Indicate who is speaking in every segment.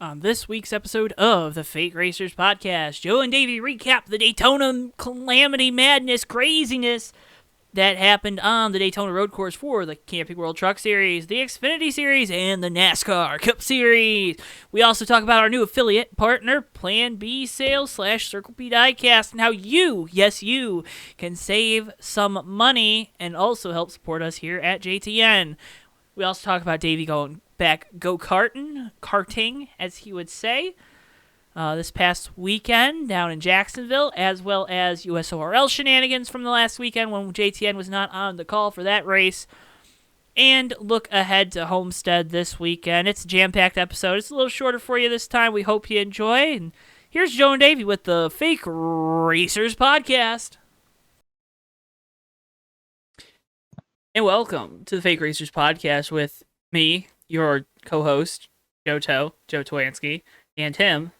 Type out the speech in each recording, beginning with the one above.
Speaker 1: On this week's episode of the Fake Racers Podcast, Joe and Davey recap the Daytona calamity, madness, craziness that happened on the Daytona Road Course for the Camping World Truck Series, the Xfinity Series, and the Nascar Cup Series. We also talk about our new affiliate partner, Plan B Sales / Circle B Diecast, and how you, yes you, can save some money and also help support us here at JTN. We also talk about Davey going back karting, as he would say, this past weekend down in Jacksonville, as well as USORL shenanigans from the last weekend when JTN was not on the call for that race, and look ahead to Homestead this weekend. It's a jam-packed episode. It's a little shorter for you this time. We hope you enjoy. And here's Joe and Davey with the Fake Racers Podcast. And welcome to the Fake Racers Podcast with me, your co-host, Joe Twansky, and him,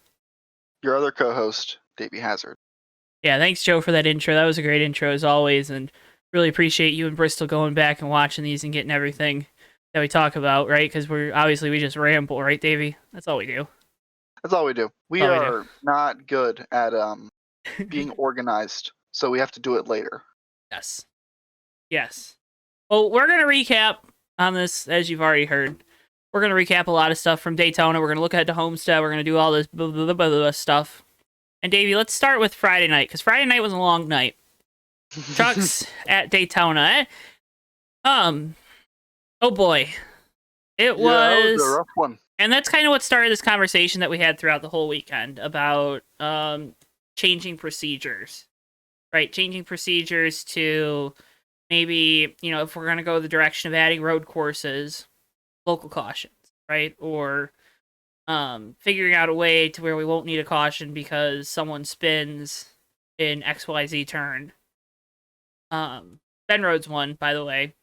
Speaker 2: your other co-host, Davey Hazard.
Speaker 1: Yeah, thanks, Joe, for that intro. That was a great intro, as always, and really appreciate you and Bristol going back and watching these and getting everything that we talk about, right? Because we just ramble, right, Davey? That's all we do.
Speaker 2: That's all we do. We are not good at being organized, so we have to do it later.
Speaker 1: Yes. Well, we're going to recap on this, as you've already heard. We're going to recap a lot of stuff from Daytona. We're going to look ahead to Homestead. We're going to do all this blah, blah, blah, blah stuff. And Davey, let's start with Friday night, because Friday night was a long night. Trucks at Daytona. Oh boy. It was
Speaker 2: a rough one.
Speaker 1: And that's kind of what started this conversation that we had throughout the whole weekend about changing procedures. Right? Changing procedures to maybe, if we're going to go the direction of adding road courses, local cautions, right? Or figuring out a way to where we won't need a caution because someone spins in XYZ turn. Ben Rhodes won, by the way.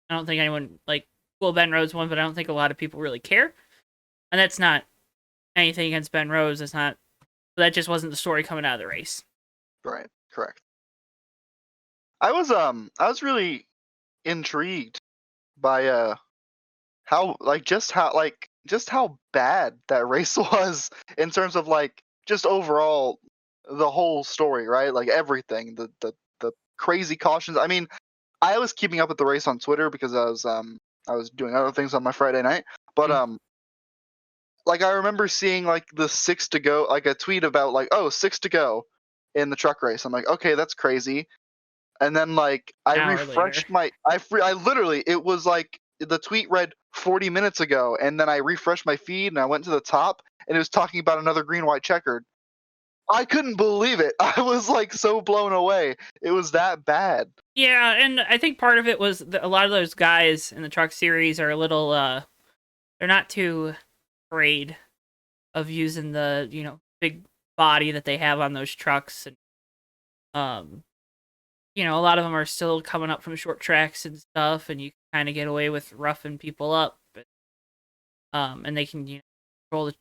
Speaker 1: I don't think anyone, Ben Rhodes won, but I don't think a lot of people really care. And that's not anything against Ben Rhodes. That just wasn't the story coming out of the race.
Speaker 2: Right, correct. I was really intrigued by how bad that race was in terms of just overall the whole story, right? Like everything, the crazy cautions. I mean, I was keeping up with the race on Twitter because I was doing other things on my Friday night, but I remember seeing the 6 to go, a tweet about 6 to go in the truck race. I'm like, okay, that's crazy. And then I refreshed I literally, it was the tweet read 40 minutes ago, and then I refreshed my feed and I went to the top and it was talking about another green, white checkered. I couldn't believe it. I was so blown away. It was that bad.
Speaker 1: Yeah, and I think part of it was that a lot of those guys in the truck series are a little, they're not too afraid of using the, big body that they have on those trucks. And, a lot of them are still coming up from short tracks and stuff, and you kind of get away with roughing people up. But, and they can, control it.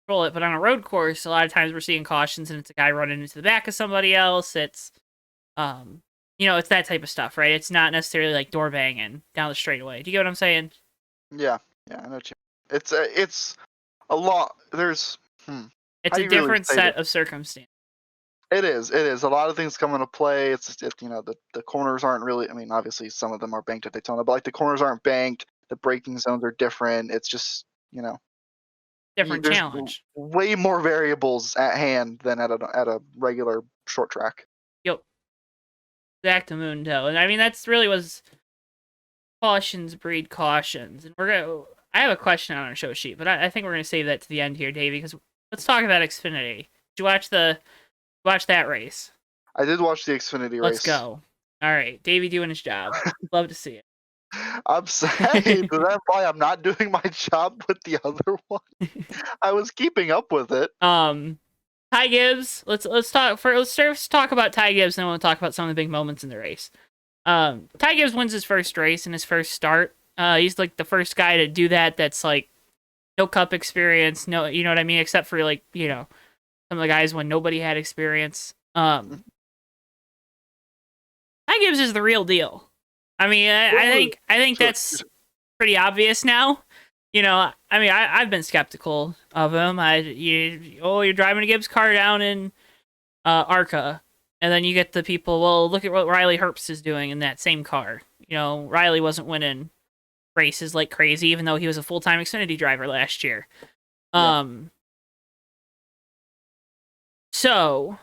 Speaker 1: But on a road course, a lot of times we're seeing cautions, and it's a guy running into the back of somebody else. It's, it's that type of stuff, right? It's not necessarily door banging down the straightaway. Do you get what I'm saying?
Speaker 2: Yeah, I know what you mean. It's a lot. There's
Speaker 1: it's a different set of circumstances.
Speaker 2: It is. A lot of things come into play. It's the corners aren't really. I mean, obviously some of them are banked at Daytona, but the corners aren't banked. The braking zones are different. It's just
Speaker 1: different challenge.
Speaker 2: Way more variables at hand than at a regular short track.
Speaker 1: Yep. Exactamundo. And I mean, that's really was cautions breed cautions. And I have a question on our show sheet, but I think we're gonna save that to the end here, Davey, because let's talk about Xfinity. Did you watch that race?
Speaker 2: I did watch the Xfinity race.
Speaker 1: Let's go. All right, Davey doing his job. Love to see it.
Speaker 2: I'm saying that's why I'm not doing my job with the other one. I was keeping up with it.
Speaker 1: Ty Gibbs. Let's first talk about Ty Gibbs, and then we'll talk about some of the big moments in the race. Ty Gibbs wins his first race and his first start. He's the first guy to do that. That's no cup experience. No, you know what I mean. Except for some of the guys when nobody had experience. Ty Gibbs is the real deal. I mean, I think that's pretty obvious now. you know, I mean, I've been skeptical of him. You're driving a Gibbs car down in Arca, and then you get the people. Well, look at what Riley Herbst is doing in that same car. You know, Riley wasn't winning races like crazy, even though he was a full-time Xfinity driver last year.
Speaker 2: Yeah.
Speaker 1: So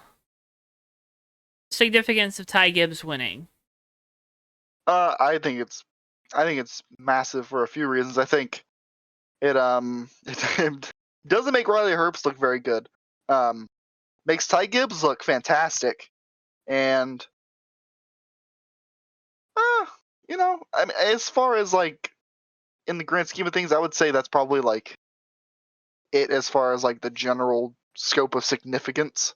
Speaker 1: significance of Ty Gibbs winning.
Speaker 2: I think it's massive for a few reasons. I think it it doesn't make Riley Herbst look very good. Makes Ty Gibbs look fantastic, and you know, I mean, as far as like in the grand scheme of things, I would say that's probably like it as far as like the general scope of significance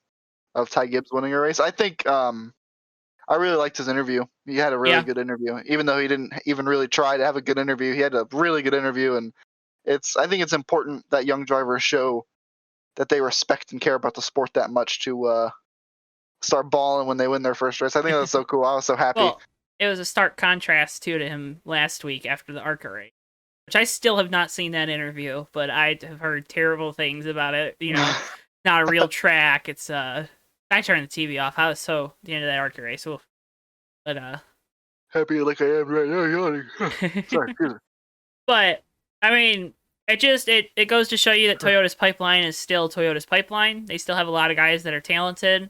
Speaker 2: of Ty Gibbs winning a race. I think I really liked his interview. He had a really good interview, even though he didn't even really try to have a good interview. He had a really good interview, and I think it's important that young drivers show that they respect and care about the sport that much to start balling when they win their first race. I think that's so cool. I was so happy.
Speaker 1: Well, it was a stark contrast too to him last week after the ARCA race, which I still have not seen that interview, but I have heard terrible things about it. You know, not a real track. It's I turned the TV off. I was so the end of that ARCA race. Oof. But
Speaker 2: happy like I am right now. Sorry.
Speaker 1: But I mean, it goes to show you that Toyota's pipeline is still Toyota's pipeline. They still have a lot of guys that are talented,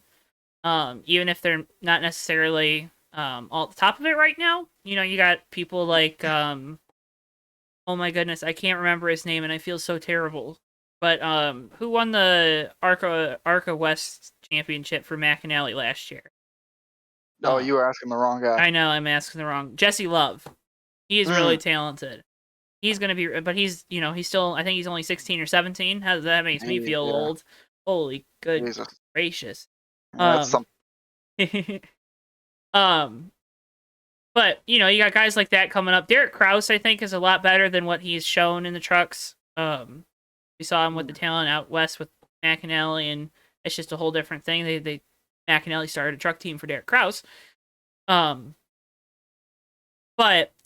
Speaker 1: even if they're not necessarily all at the top of it right now. You know, you got people like oh my goodness, I can't remember his name, and I feel so terrible. But who won the ARCA West championship for McAnally last year?
Speaker 2: Oh, you were asking the wrong guy.
Speaker 1: I know, I'm asking the wrong. Jesse Love. He is really talented. He's gonna be, but he's, you know, he's still. I think he's only 16 or 17. How that makes me feel old. Holy good gracious.
Speaker 2: That's something.
Speaker 1: But you know, you got guys like that coming up. Derek Kraus, I think, is a lot better than what he's shown in the trucks. We saw him with the talent out west with McAnally, and it's just a whole different thing. They McAnally started a truck team for Derek Kraus. But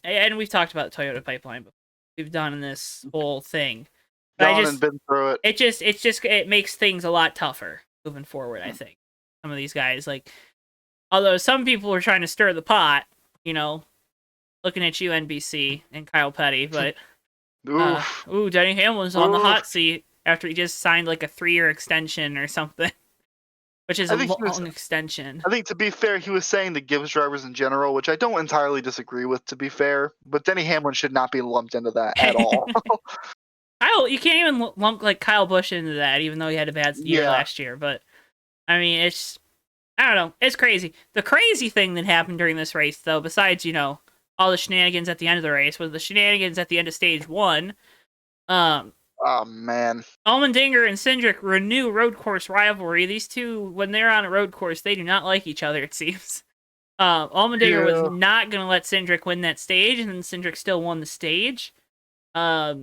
Speaker 1: and we've talked about the Toyota pipeline before. We've done this whole thing.
Speaker 2: And been through it.
Speaker 1: It makes things a lot tougher moving forward, I think. Some of these guys, like, although some people were trying to stir the pot, you know, looking at you, NBC and Kyle Petty, but Denny Hamlin's on the hot seat after he just signed like a 3-year extension or something, which is a long extension.
Speaker 2: I think, to be fair, he was saying the Gibbs drivers in general, which I don't entirely disagree with, to be fair, but Denny Hamlin should not be lumped into that at all.
Speaker 1: You can't even lump like Kyle Busch into that, even though he had a bad year last year. But I mean, I don't know, it's crazy. The crazy thing that happened during this race, though, besides, you know, all the shenanigans at the end of the race, was the shenanigans at the end of stage 1.
Speaker 2: Oh man,
Speaker 1: Allmendinger and Cindric renew road course rivalry. These two, when they're on a road course, they do not like each other, it seems. Allmendinger was not going to let Cindric win that stage, and then Cindric still won the stage. I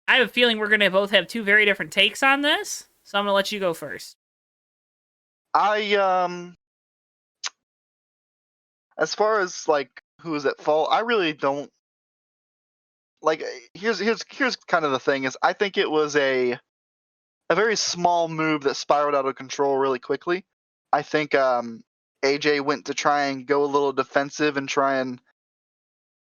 Speaker 1: have a feeling we're going to both have two very different takes on this, so I'm going to let you go first.
Speaker 2: As far as like who is at fault, I really don't like. Here's kind of the thing: is I think it was a very small move that spiraled out of control really quickly. I think AJ went to try and go a little defensive and try and,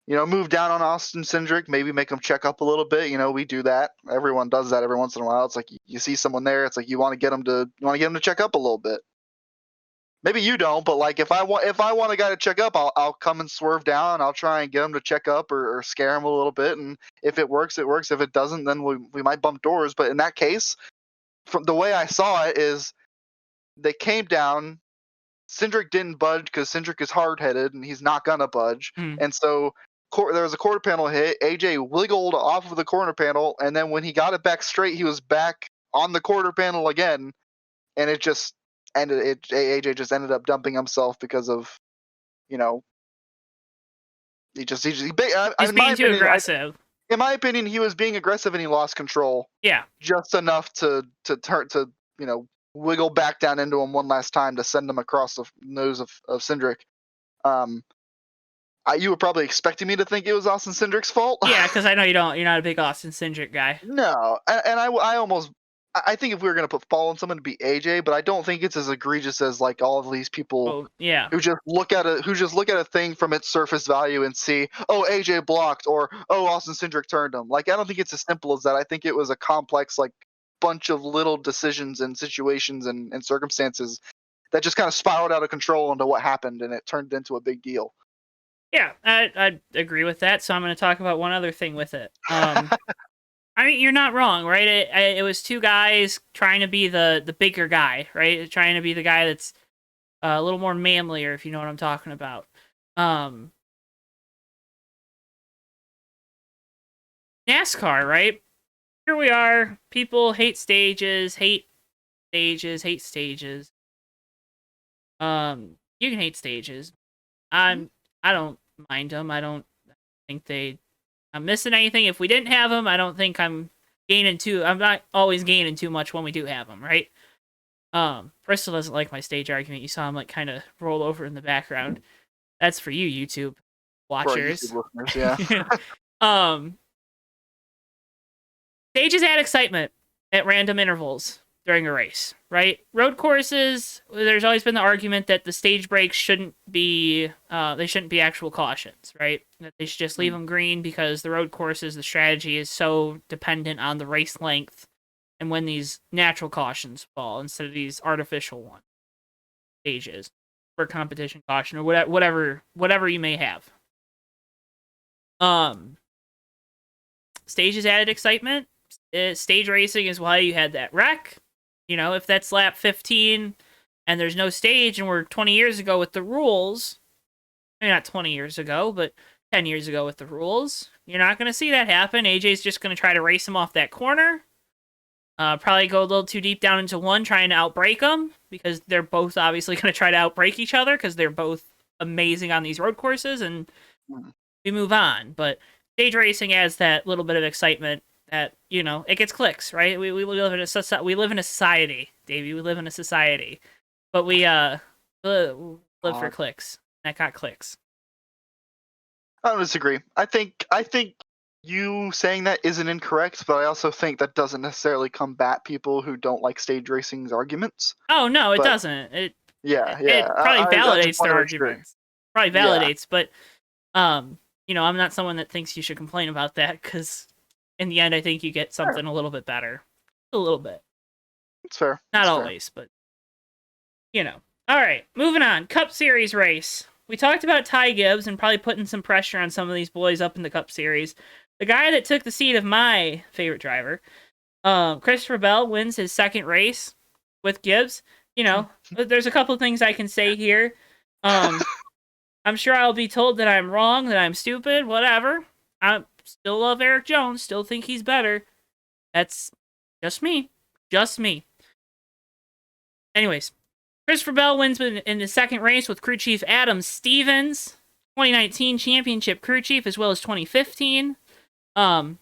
Speaker 2: you know, move down on Austin Cindric, maybe make him check up a little bit. You know, we do that. Everyone does that every once in a while. It's like you see someone there, it's like you want to get him to check up a little bit. Maybe you don't, but like if I want a guy to check up, I'll come and swerve down. I'll try and get him to check up or scare him a little bit, and if it works, it works. If it doesn't, then we might bump doors. But in that case, from the way I saw it, is they came down. Cindric didn't budge because Cindric is hard-headed and he's not gonna budge, and so there was a quarter panel hit. AJ wiggled off of the corner panel, and then when he got it back straight, he was back on the quarter panel again, and it just ended. AJ just ended up dumping himself because of, you know, he's
Speaker 1: being too aggressive.
Speaker 2: In my opinion, he was being aggressive and he lost control.
Speaker 1: Yeah,
Speaker 2: just enough to you know, wiggle back down into him one last time to send him across the nose of Cindric. you were probably expecting me to think it was Austin Cindric's fault.
Speaker 1: Yeah, because I know you're not a big Austin Cindric guy.
Speaker 2: No, and I think if we were gonna put fault on someone to be AJ, but I don't think it's as egregious as like all of these people
Speaker 1: Oh, yeah.
Speaker 2: who just look at a thing from its surface value and see, oh, AJ blocked, or oh, Austin Cindric turned him. Like, I don't think it's as simple as that. I think it was a complex like bunch of little decisions and situations and circumstances that just kind of spiraled out of control into what happened, and it turned into a big deal.
Speaker 1: Yeah, I agree with that. So I'm going to talk about one other thing with it. I mean, you're not wrong, right? It was two guys trying to be the bigger guy, right? Trying to be the guy that's a little more manlier, if you know what I'm talking about. NASCAR, right? Here we are. People hate stages, hate stages. You can hate stages. I don't mind them. I don't think I'm missing anything. If we didn't have them, I don't think I'm not always gaining too much when we do have them, right? Bristol doesn't like my stage argument. You saw him like kind of roll over in the background. That's for you, YouTube watchers.
Speaker 2: For our YouTube listeners, yeah.
Speaker 1: Stages add excitement at random intervals during a race, right? Road courses, there's always been the argument that the stage breaks shouldn't be actual cautions, right? That they should just leave them green because the road courses, the strategy is so dependent on the race length and when these natural cautions fall instead of these artificial ones. Stages for competition caution or whatever you may have. Stages added excitement. Stage racing is why you had that wreck. You know, if that's lap 15 and there's no stage and we're 20 years ago with the rules, maybe not 20 years ago, but 10 years ago with the rules, you're not going to see that happen. AJ's just going to try to race him off that corner. Probably go a little too deep down into one, trying to outbrake them, because they're both obviously going to try to outbrake each other because they're both amazing on these road courses, and we move on. But stage racing adds that little bit of excitement that, you know, it gets clicks, right? We live in a society, Davey. We live in a society, but we live for clicks. That got clicks.
Speaker 2: I don't disagree. I think you saying that isn't incorrect, but I also think that doesn't necessarily combat people who don't like stage racing's arguments.
Speaker 1: Oh no, it doesn't. It probably validates their arguments. Probably validates, but you know, I'm not someone that thinks you should complain about that, because in the end, I think you get something a little bit better. A little bit.
Speaker 2: It's fair.
Speaker 1: Not always, but you know. All right, moving on. Cup Series race. We talked about Ty Gibbs and probably putting some pressure on some of these boys up in the Cup Series. The guy that took the seat of my favorite driver, Christopher Bell, wins his second race with Gibbs. You know, there's a couple things I can say here. I'm sure I'll be told that I'm wrong, that I'm stupid, whatever. I still love Eric Jones, still think he's better. That's just me. Just me. Anyways, Christopher Bell wins in the second race with crew chief Adam Stevens, 2019 championship crew chief, as well as 2015. Oh,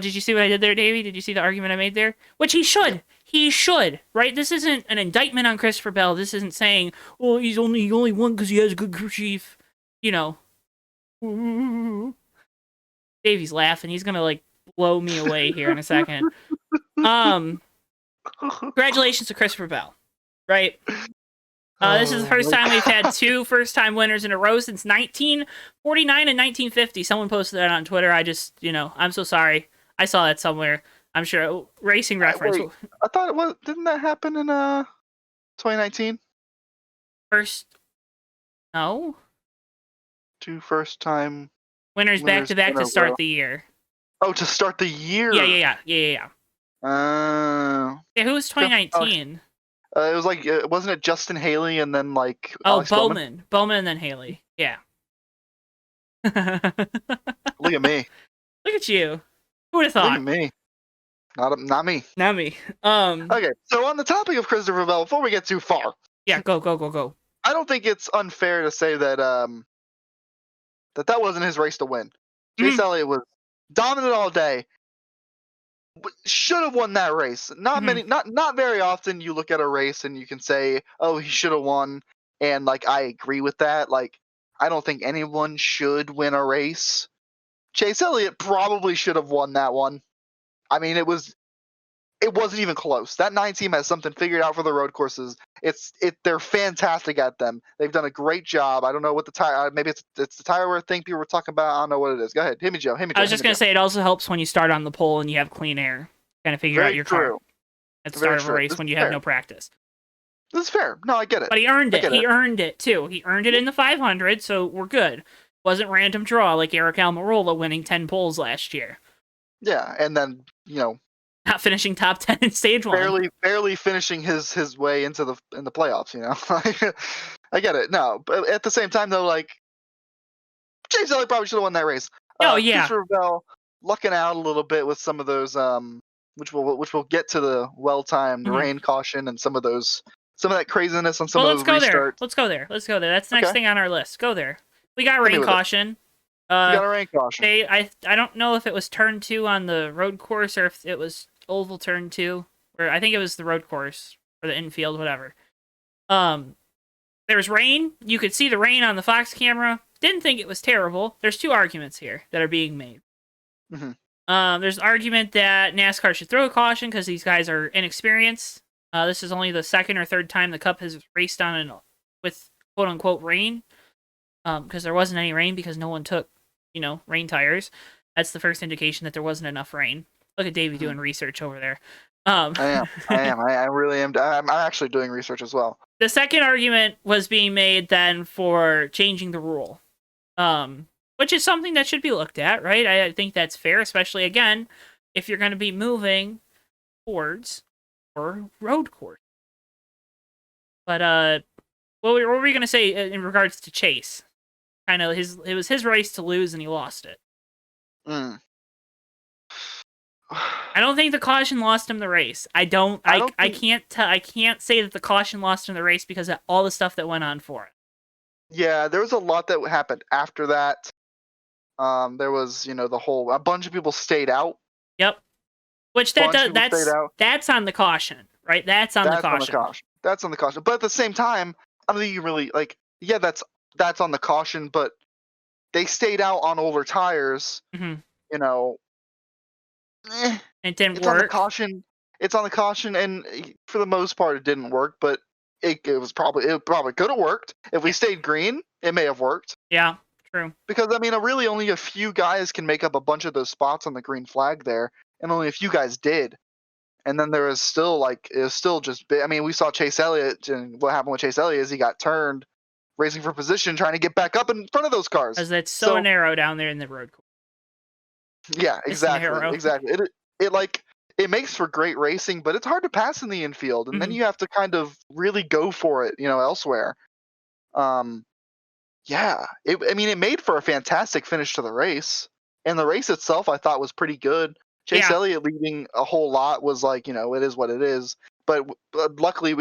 Speaker 1: did you see what I did there, Davey? Did you see the argument I made there? Which he should. Yeah. He should, right? This isn't an indictment on Christopher Bell. This isn't saying, well, he only won because he has a good crew chief. You know. Davey's laughing. He's gonna like blow me away here in a second. Congratulations to Christopher Bell. Right. This is the first time we've had two first-time winners in a row since 1949 and 1950. Someone posted that on Twitter. I'm so sorry. I saw that somewhere. I'm sure. Racing reference.
Speaker 2: Wait, I thought it was. Didn't that happen in 2019?
Speaker 1: No.
Speaker 2: Two first-time
Speaker 1: winners back-to-back to start the year.
Speaker 2: Oh, to start the year.
Speaker 1: Yeah.
Speaker 2: Yeah,
Speaker 1: who was 2019?
Speaker 2: It was like, wasn't it Justin Haley and then like
Speaker 1: Alex Bowman and then Haley. Yeah.
Speaker 2: Look at me.
Speaker 1: Look at you. Who would have thought?
Speaker 2: Look at me. Not me.
Speaker 1: Not me.
Speaker 2: Okay, so on the topic of Christopher Bell, before we get too far.
Speaker 1: Yeah, go.
Speaker 2: I don't think it's unfair to say that that wasn't his race to win. Chase Elliott was dominant all day. Should have won that race. Not very often you look at a race and you can say, oh, he should have won, and like I agree with that. Like I don't think anyone should win a race. Chase Elliott probably should have won that one. I mean, it wasn't even close. That 9 team has something figured out for the road courses. They're fantastic at them. They've done a great job. I don't know what the tire. Maybe it's the tire wear thing people were talking about. I don't know what it is. Go ahead, hit me, Joe.
Speaker 1: I was just gonna say it also helps when you start on the pole and you have clean air. Kind of figure out your car at the start of a race when you have no practice.
Speaker 2: This is fair. No, I get it.
Speaker 1: But he earned it. He earned it too. He earned it in the 500, so we're good. Wasn't random draw like Eric Almirola winning 10 poles last year.
Speaker 2: Yeah, and then
Speaker 1: not finishing top 10 in stage 1.
Speaker 2: Barely finishing his way into the playoffs. I get it. No, but at the same time though, like Chase Elliott probably should have won that race.
Speaker 1: Oh yeah.
Speaker 2: Christopher Bell lucking out a little bit with some of those which we'll get to the well-timed rain caution and some of that craziness on some of those restarts.
Speaker 1: Let's go there. That's the next thing on our list. Go there. We got rain caution.
Speaker 2: We got a rain caution.
Speaker 1: I don't know if it was turn 2 on the road course or if it was oval turn 2. Or I think it was the road course or the infield, whatever. There's rain. You could see the rain on the Fox camera. Didn't think it was terrible. There's 2 arguments here that are being made. There's an argument that NASCAR should throw a caution because these guys are inexperienced. This is only the 2nd or 3rd time the Cup has raced on with quote-unquote rain. Because there wasn't any rain because no one took, rain tires. That's the first indication that there wasn't enough rain. Look at Davey doing research over there.
Speaker 2: I am. I really am. I'm actually doing research as well.
Speaker 1: The second argument was being made then for changing the rule, which is something that should be looked at, right? I think that's fair, especially, again, if you're going to be moving towards or road course. But what were we going to say in regards to Chase? Kind of it was his race to lose and he lost it. I don't think the caution lost him the race. I can't say that the caution lost him the race because of all the stuff that went on for it.
Speaker 2: Yeah, there was a lot that happened after that. There was, a bunch of people stayed out.
Speaker 1: Yep. Which that's on the caution, right? That's on the caution.
Speaker 2: That's on the caution. But at the same time, I don't think you really that's on the caution, but they stayed out on older tires.
Speaker 1: It didn't
Speaker 2: work. It's on the caution, and for the most part, it didn't work. But it probably could have worked if we stayed green. It may have worked.
Speaker 1: Yeah, true.
Speaker 2: Because really only a few guys can make up a bunch of those spots on the green flag there, and only a few guys did. And then there was still we saw Chase Elliott, and what happened with Chase Elliott is he got turned, racing for position, trying to get back up in front of those cars.
Speaker 1: Because it's so narrow down there in the road course.
Speaker 2: Yeah, exactly. It makes for great racing, but it's hard to pass in the infield, and then you have to kind of really go for it, elsewhere. It made for a fantastic finish to the race, and the race itself I thought was pretty good. Chase Elliott leading a whole lot was it is what it is. But luckily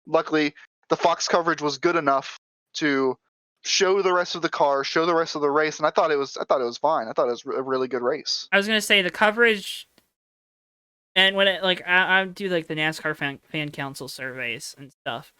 Speaker 2: luckily the Fox coverage was good enough to show the rest of the car, show the rest of the race, and I thought it was fine. I thought it was a really good race.
Speaker 1: I was gonna say the coverage, and when I do the NASCAR fan council surveys and stuff.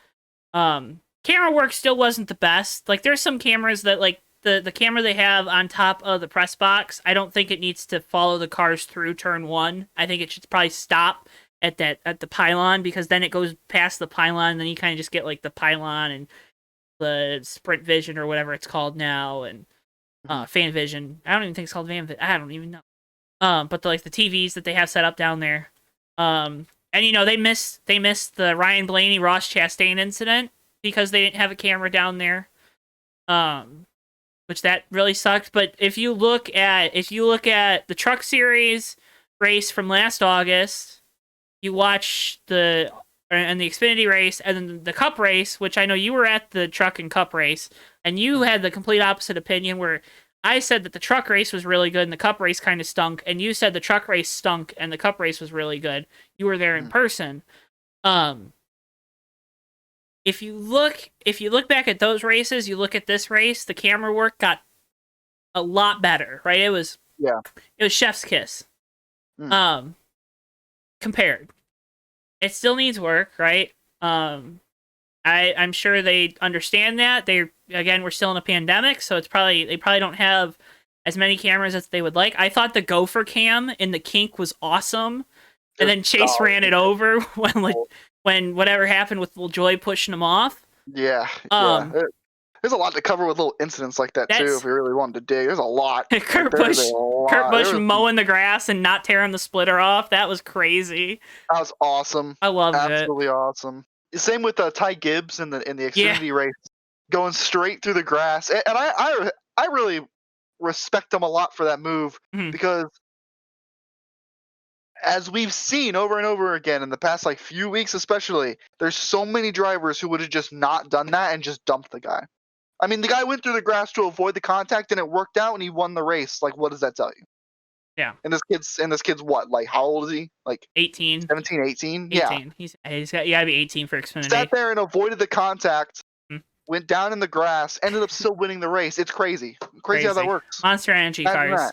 Speaker 1: Camera work still wasn't the best. There's some cameras that the camera they have on top of the press box, I don't think it needs to follow the cars through turn 1. I think it should probably stop at the pylon, because then it goes past the pylon, and then you kind of just get the pylon and the sprint vision or whatever it's called now, and fan vision. I don't even think it's called fan vision. I don't even know. But the TVs that they have set up down there. And they missed the Ryan Blaney Ross Chastain incident because they didn't have a camera down there. Which that really sucked. But if you look at the Truck Series race from last August, you watch the Xfinity race, and then the Cup race, which I know you were at the Truck and Cup race, and you had the complete opposite opinion, where I said that the Truck race was really good and the Cup race kind of stunk, and you said the Truck race stunk and the Cup race was really good. You were there in person. If you look back at those races, you look at this race, the camera work got a lot better, right? It was chef's kiss. Compared. It still needs work, right? I'm sure they understand that. We're still in a pandemic, so they probably don't have as many cameras as they would like. I thought the gopher cam in the kink was awesome, and then Chase ran it over when whatever happened with LaJoy pushing him off.
Speaker 2: Yeah,
Speaker 1: Um,
Speaker 2: there's a lot to cover with little incidents like that too.
Speaker 1: That's
Speaker 2: If we really wanted to dig, there's a lot.
Speaker 1: Kurt
Speaker 2: There's
Speaker 1: Busch.
Speaker 2: a lot.
Speaker 1: Kurt Busch mowing the grass and not tearing the splitter off. That was crazy.
Speaker 2: That was awesome.
Speaker 1: I loved it.
Speaker 2: Absolutely awesome. Same with Ty Gibbs in the Xfinity race, going straight through the grass. And I really respect him a lot for that move because, as we've seen over and over again in the past like few weeks, especially, there's so many drivers who would have just not done that and just dumped the guy. I mean, the guy went through the grass to avoid the contact, and it worked out, and he won the race. Like, what does that tell you?
Speaker 1: Yeah.
Speaker 2: And this kid's what? Like, how old is he? Like
Speaker 1: 18.
Speaker 2: 17, 18?
Speaker 1: 18.
Speaker 2: Yeah.
Speaker 1: He's got, you gotta be 18 for Xfinity.
Speaker 2: Sat there and avoided the contact, went down in the grass, ended up still winning the race. It's crazy. Crazy how that works.
Speaker 1: Monster Energy
Speaker 2: Imagine
Speaker 1: cars.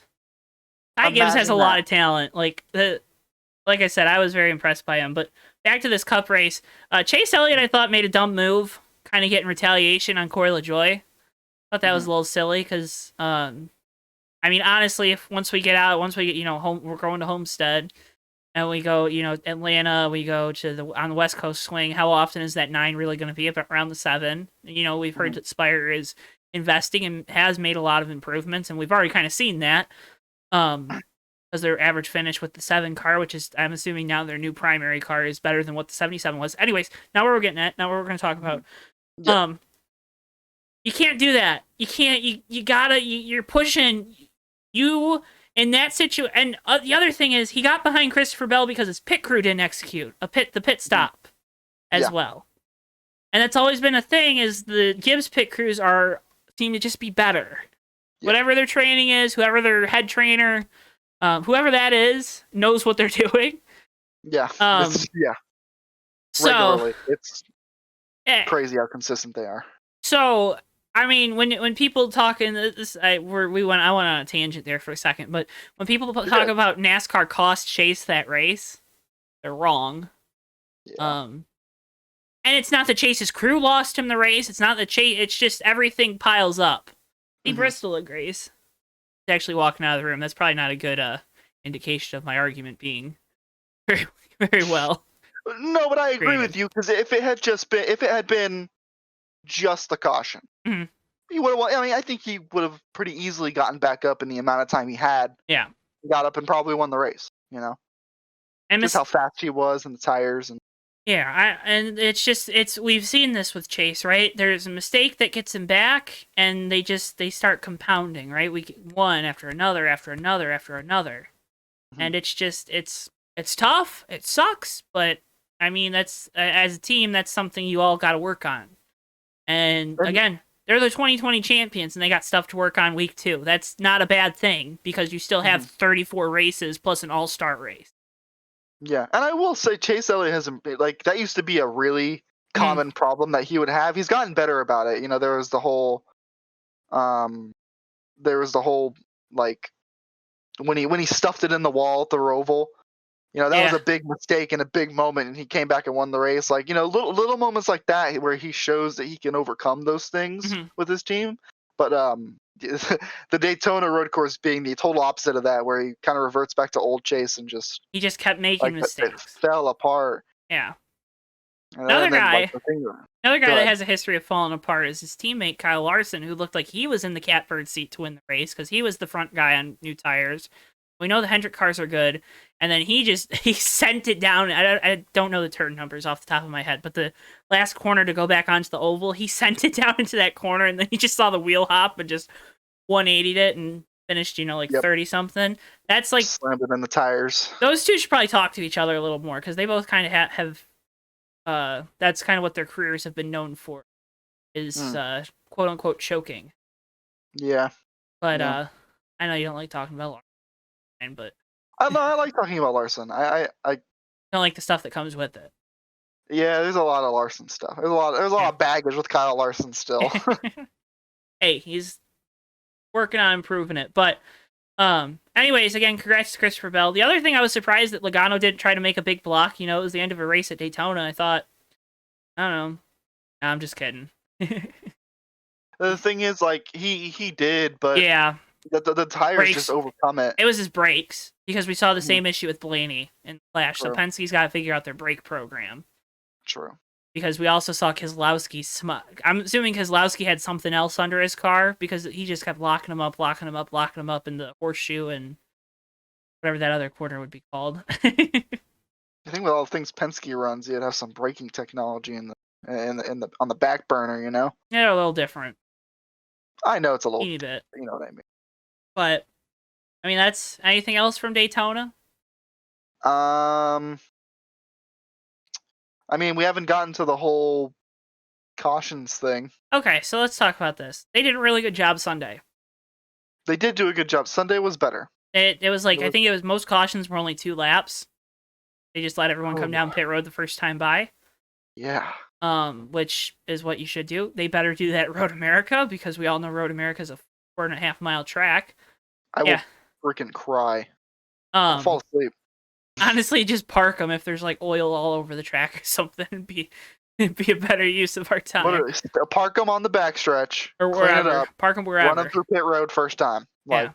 Speaker 1: Ty Gibbs has a lot of talent. Like I said, I was very impressed by him. But back to this Cup race. Chase Elliott, I thought, made a dumb move, kind of getting retaliation on Corey LaJoy. Thought that was a little silly because, I mean, honestly, once we get, home, we're going to Homestead, and we go, Atlanta, we go on the West Coast swing. How often is that 9 really going to be up around the 7? We've heard that Spire is investing and has made a lot of improvements, and we've already kind of seen that. Because their average finish with the 7 car, which is, I'm assuming now their new primary car, is better than what the 77 was. Anyways, now where we're getting at, now what we're going to talk about. Yep. You can't do that. You can't. You gotta. You're pushing. You in that situation. And the other thing is, he got behind Christopher Bell because his pit crew didn't execute the pit stop as well. And that's always been a thing. Is the Gibbs pit crews seem to just be better. Yeah. Whatever their training is, whoever their head trainer, whoever that is, knows what they're doing.
Speaker 2: Yeah.
Speaker 1: Yeah.
Speaker 2: Regularly, it's crazy how consistent they are.
Speaker 1: So. I mean, when people talk in this, I went on a tangent there for a second, but when people talk about NASCAR cost Chase that race, they're wrong. Yeah. And it's not that Chase's crew lost him the race. It's not that Chase. It's just everything piles up. Bristol agrees. He's actually walking out of the room. That's probably not a good indication of my argument being very, very well.
Speaker 2: No, but I agree with you because if it had been just the caution. He would have. I mean, I think he would have pretty easily gotten back up in the amount of time he had.
Speaker 1: Yeah,
Speaker 2: he got up and probably won the race. And just how fast he was and the tires and.
Speaker 1: Yeah, and we've seen this with Chase, right? There's a mistake that gets him back, and they start compounding, right? We get one after another, after another, after another, and it's tough. It sucks, but I mean, that's as a team, that's something you all got to work on. And again, they're the 2020 champions, and they got stuff to work on week 2. That's not a bad thing because you still have 34 races plus an all-star race.
Speaker 2: Yeah, and I will say Chase Elliott hasn't that used to be a really common problem that he would have. He's gotten better about it. There was the whole, like when he stuffed it in the wall at the Roval. That was a big mistake and a big moment, and he came back and won the race. Little moments like that where he shows that he can overcome those things with his team. But the Daytona Road Course being the total opposite of that, where he kind of reverts back to old Chase and he just
Speaker 1: kept making mistakes.
Speaker 2: It fell apart.
Speaker 1: Yeah. Another guy that has a history of falling apart is his teammate Kyle Larson, who looked like he was in the catbird seat to win the race because he was the front guy on new tires. We know the Hendrick cars are good, and then he sent it down. I don't know the turn numbers off the top of my head, but the last corner to go back onto the oval, he sent it down into that corner, and then he just saw the wheel hop and just 180'd it and finished, 30-something. That's like...
Speaker 2: slammed it in the tires.
Speaker 1: Those two should probably talk to each other a little more, because they both kind of have... that's kind of what their careers have been known for, is quote-unquote choking.
Speaker 2: Yeah.
Speaker 1: But I know you don't like talking about but
Speaker 2: I like talking about Larson. I
Speaker 1: don't like the stuff that comes with it.
Speaker 2: Yeah, there's a lot of Larson stuff. There's a lot of baggage with Kyle Larson still.
Speaker 1: Hey, he's working on improving it. But anyways, again, congrats to Christopher Bell. The other thing I was surprised that Logano didn't try to make a big block. It was the end of a race at Daytona. I thought, I don't know, I'm just kidding.
Speaker 2: The thing is, like, he did, but
Speaker 1: Yeah,
Speaker 2: the tires
Speaker 1: brakes.
Speaker 2: just overcome it.
Speaker 1: It was his brakes because we saw the
Speaker 2: Mhm.
Speaker 1: same issue with Blaney in Flash. So
Speaker 2: True.
Speaker 1: Penske's got to figure out their brake program.
Speaker 2: True.
Speaker 1: Because we also saw Keselowski I'm assuming Keselowski had something else under his car because he just kept locking him up in the horseshoe and whatever that other corner would be called.
Speaker 2: I think with all the things Penske runs, you'd have some braking technology on the back burner, you know.
Speaker 1: Yeah, a little different.
Speaker 2: I know it's a little,
Speaker 1: Teeny bit.
Speaker 2: you know what I mean.
Speaker 1: But, I mean, that's anything else from Daytona?
Speaker 2: I mean, we haven't gotten to the whole cautions thing.
Speaker 1: Okay, so let's talk about this. They did a really good job Sunday.
Speaker 2: They did do a good job. Sunday was better.
Speaker 1: It was like, I think it was most cautions were only 2 laps. They just let everyone come down pit road the first time by.
Speaker 2: Yeah.
Speaker 1: Which is what you should do. They better do that at Road America because we all know Road America is a 4.5 mile track.
Speaker 2: I will freaking cry. I'll fall asleep.
Speaker 1: Honestly, just park them if there's like oil all over the track or something. It'd be a better use of our time.
Speaker 2: Park them on the backstretch
Speaker 1: Or wherever. Clean it up,
Speaker 2: park them wherever. Run them through pit road first time. Like,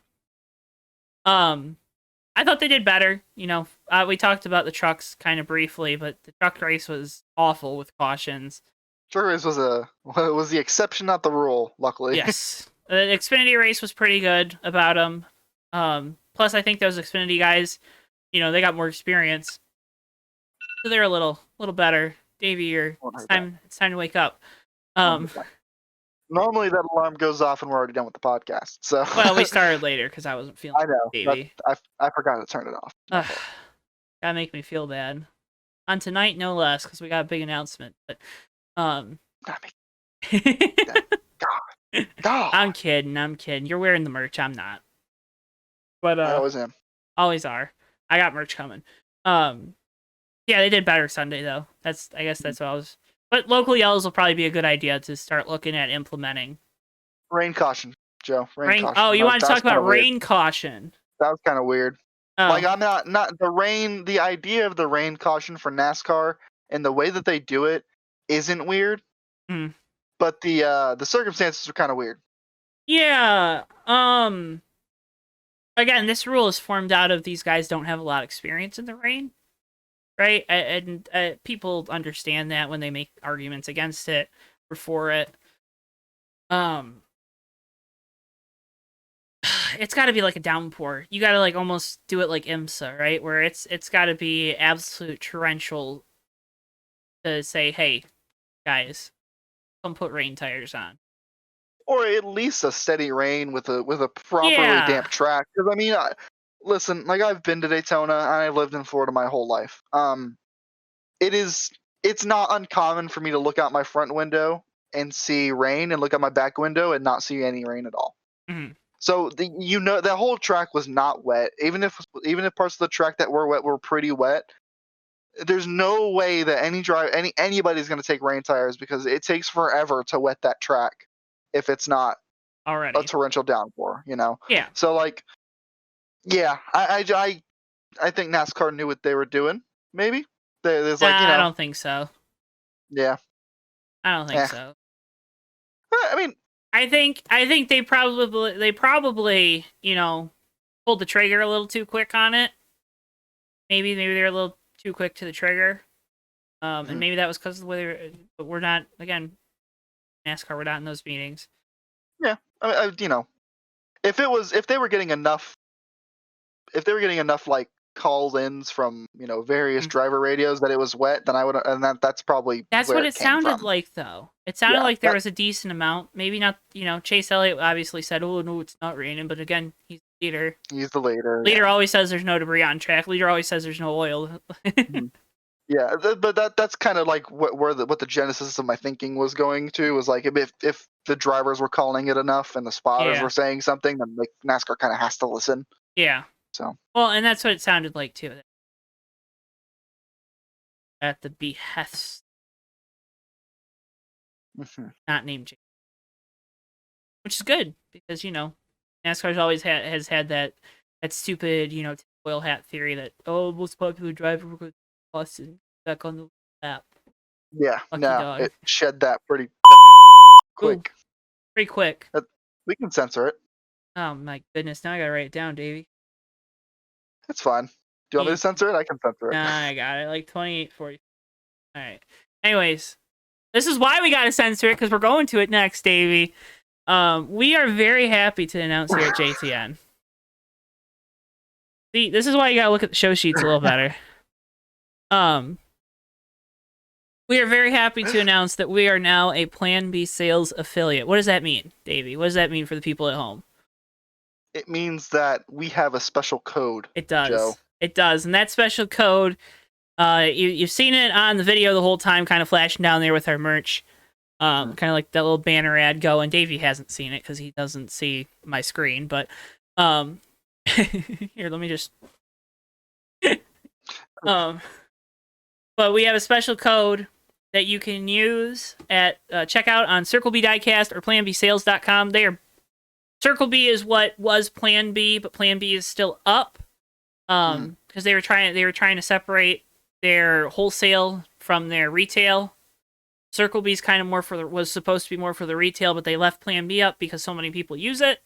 Speaker 1: yeah. I thought they did better. You know, we talked about the trucks kind of briefly, but the truck race was awful with cautions.
Speaker 2: Truck race was the exception, not the rule. Luckily.
Speaker 1: Yes. The Xfinity race was pretty good about them. Plus, I think those Xfinity guys, you know, they got more experience, so they're a little better. Davey, it's time to wake up.
Speaker 2: Normally that alarm goes off and we're already done with the podcast. So
Speaker 1: well, we started later because I wasn't feeling.
Speaker 2: I know.
Speaker 1: Davey.
Speaker 2: I forgot to turn it off.
Speaker 1: Gotta make me feel bad. On tonight, no less, because we got a big announcement. But
Speaker 2: God.
Speaker 1: I'm kidding. You're wearing the merch. I'm not. But
Speaker 2: I always am.
Speaker 1: Always are. I got merch coming. Yeah, they did better Sunday though. I guess that's what I was. But local yellows will probably be a good idea to start looking at implementing.
Speaker 2: Rain caution, Joe. Rain caution.
Speaker 1: Oh, you want to talk about rain caution?
Speaker 2: That was kind of weird. Oh. Like, I'm not the rain. The idea of the rain caution for NASCAR and the way that they do it isn't weird.
Speaker 1: Mm.
Speaker 2: But the circumstances are kind of weird.
Speaker 1: Yeah. Again, this rule is formed out of these guys don't have a lot of experience in the rain, right? And people understand that when they make arguments against it or for it. It's got to be like a downpour. You got to like almost do it like IMSA, right? Where it's got to be absolute torrential to say, hey, guys, come put rain tires on.
Speaker 2: Or at least a steady rain with a properly damp track. Because I mean, listen, like I've been to Daytona and I've lived in Florida my whole life. It's not uncommon for me to look out my front window and see rain, and look out my back window and not see any rain at all.
Speaker 1: Mm-hmm.
Speaker 2: So that whole track was not wet. Even if parts of the track that were wet were pretty wet, there's no way that anybody's going to take rain tires, because it takes forever to wet that track if it's not
Speaker 1: already
Speaker 2: a torrential downpour, you know?
Speaker 1: Yeah.
Speaker 2: So like, yeah, I think NASCAR knew what they were doing. Maybe there's like, you know.
Speaker 1: I don't think so.
Speaker 2: Yeah.
Speaker 1: I don't think so.
Speaker 2: I mean,
Speaker 1: I think they probably, you know, pulled the trigger a little too quick on it. Maybe they're a little too quick to the trigger. And maybe that was because of the way but we're not, again, NASCAR, we're not in those meetings.
Speaker 2: Yeah. I mean, you know, if they were getting enough like call-ins from, you know, various driver radios that it was wet, then I would, and that's probably
Speaker 1: that's what it sounded like, though. It sounded like there was a decent amount. Maybe not, you know, Chase Elliott obviously said, oh no, it's not raining, but again, he's the leader.
Speaker 2: He's the leader.
Speaker 1: Leader always says there's no debris on track. Leader always says there's no oil.
Speaker 2: Yeah, but that's kind of like what the genesis of my thinking was going to, was like, if the drivers were calling it enough and the spotters were saying something, then like NASCAR kind of has to listen.
Speaker 1: Yeah.
Speaker 2: So.
Speaker 1: Well, and that's what it sounded like too. At the behest, not named James, which is good because, you know, NASCAR's always has had that stupid, you know, oil hat theory that most popular driver was Austin back on the lap.
Speaker 2: Yeah,
Speaker 1: Lucky
Speaker 2: no,
Speaker 1: dog.
Speaker 2: it shed that pretty
Speaker 1: Ooh,
Speaker 2: quick.
Speaker 1: pretty quick.
Speaker 2: We can censor it.
Speaker 1: Oh my goodness! Now I gotta write it down, Davey.
Speaker 2: It's fine. Do you want me to censor it? I can censor it.
Speaker 1: Nah, I got it. Like 28:40. All right. Anyways, this is why we gotta censor it because we're going to it next, Davey. We are very happy to announce here at JTN. See, this is why you gotta look at the show sheets a little better. We are very happy to announce that we are now a Plan B sales affiliate. What does that mean, Davey? What does that mean for the people at home?
Speaker 2: It means that we have a special code.
Speaker 1: It does.
Speaker 2: Joe.
Speaker 1: It does, and that special code, you've seen it on the video the whole time, kind of flashing down there with our merch. Kind of like that little banner ad going. Davey hasn't seen it because he doesn't see my screen, but here, let me just but we have a special code that you can use at checkout on Circle B Diecast or PlanBSales.com. Circle B is what was Plan B, but Plan B is still up because they were trying to separate their wholesale from their retail. Circle B is kind of was supposed to be more for the retail, but they left Plan B up because so many people use it.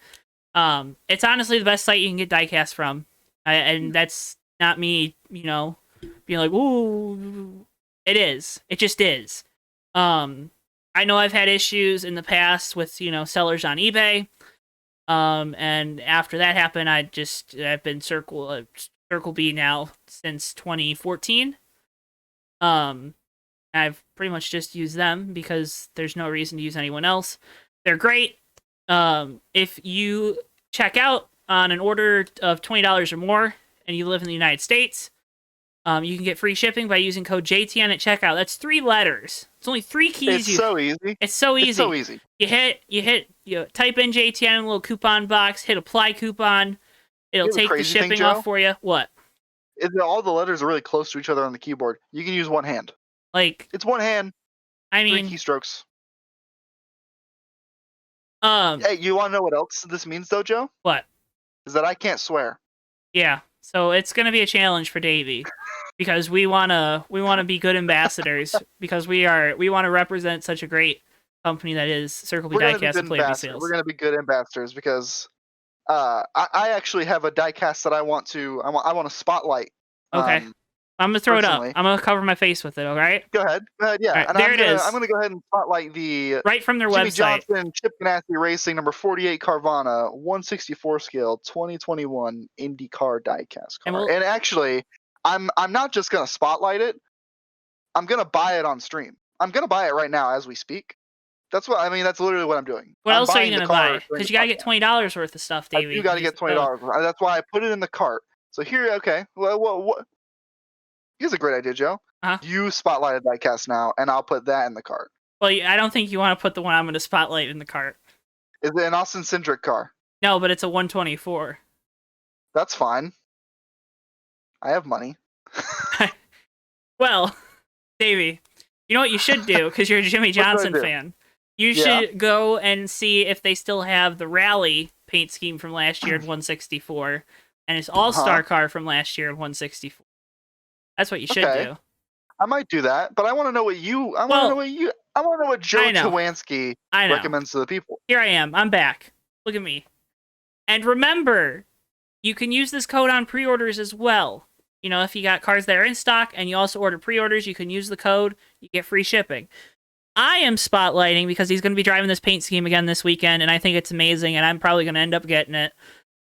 Speaker 1: It's honestly the best site you can get diecast from, and that's not me, being like, ooh. It is. It just is. I know I've had issues in the past with sellers on eBay, and after that happened, I've been Circle B now since 2014. I've pretty much just used them because there's no reason to use anyone else. They're great. If you check out on an order of $20 or more and you live in the United States, you can get free shipping by using code JTN at checkout. That's 3 letters. It's only 3 keys.
Speaker 2: It's so easy.
Speaker 1: It's so easy.
Speaker 2: It's so easy.
Speaker 1: You type in JTN in a little coupon box, hit apply coupon. It'll take the shipping off for you. What?
Speaker 2: All the letters are really close to each other on the keyboard. You can use one hand. It's one hand.
Speaker 1: I mean,
Speaker 2: 3 keystrokes. Hey, you want to know what else this means, though, Joe?
Speaker 1: What?
Speaker 2: Is that I can't swear.
Speaker 1: Yeah. So it's gonna be a challenge for Davey because we wanna be good ambassadors because we want to represent such a great company that is Circle B Diecast and Plan B Sales.
Speaker 2: We're gonna be good ambassadors because I actually have a diecast that I want to spotlight.
Speaker 1: Okay. I'm gonna throw
Speaker 2: personally.
Speaker 1: it up. I'm gonna cover my face with it. All right.
Speaker 2: Go ahead. Yeah.
Speaker 1: Right,
Speaker 2: and
Speaker 1: there it is.
Speaker 2: I'm gonna go ahead and spotlight the
Speaker 1: right from their
Speaker 2: Jimmy
Speaker 1: website.
Speaker 2: Johnson Chip Ganassi Racing number 48 Carvana 164 scale 2021 Indy car diecast car. And actually, I'm not just gonna spotlight it. I'm gonna buy it on stream. I'm gonna buy it right now as we speak. That's literally what I'm doing.
Speaker 1: What else are you gonna buy? Because you gotta get $20 worth of stuff, Davey.
Speaker 2: You gotta get $20. That's why I put it in the cart. So here, okay. Well, what? Here's a great idea, Joe. You spotlight a diecast now, and I'll put that in the cart.
Speaker 1: Well, I don't think you want to put the one I'm going to spotlight in the cart.
Speaker 2: Is it an Austin Cindric car?
Speaker 1: No, but it's a 124.
Speaker 2: That's fine. I have money.
Speaker 1: Well, Davey, you know what you should do, because you're a Jimmy Johnson fan. You should go and see if they still have the Rally paint scheme from last year at 164, and his All-Star car from last year at 164. That's what you should do.
Speaker 2: I might do that, but I want to know what I want to know what Joe Chawansky recommends to the people.
Speaker 1: Here I am. I'm back. Look at me. And remember, you can use this code on pre-orders as well. If you got cars that are in stock and you also order pre-orders, you can use the code. You get free shipping. I am spotlighting because he's going to be driving this paint scheme again this weekend, and I think it's amazing, and I'm probably going to end up getting it.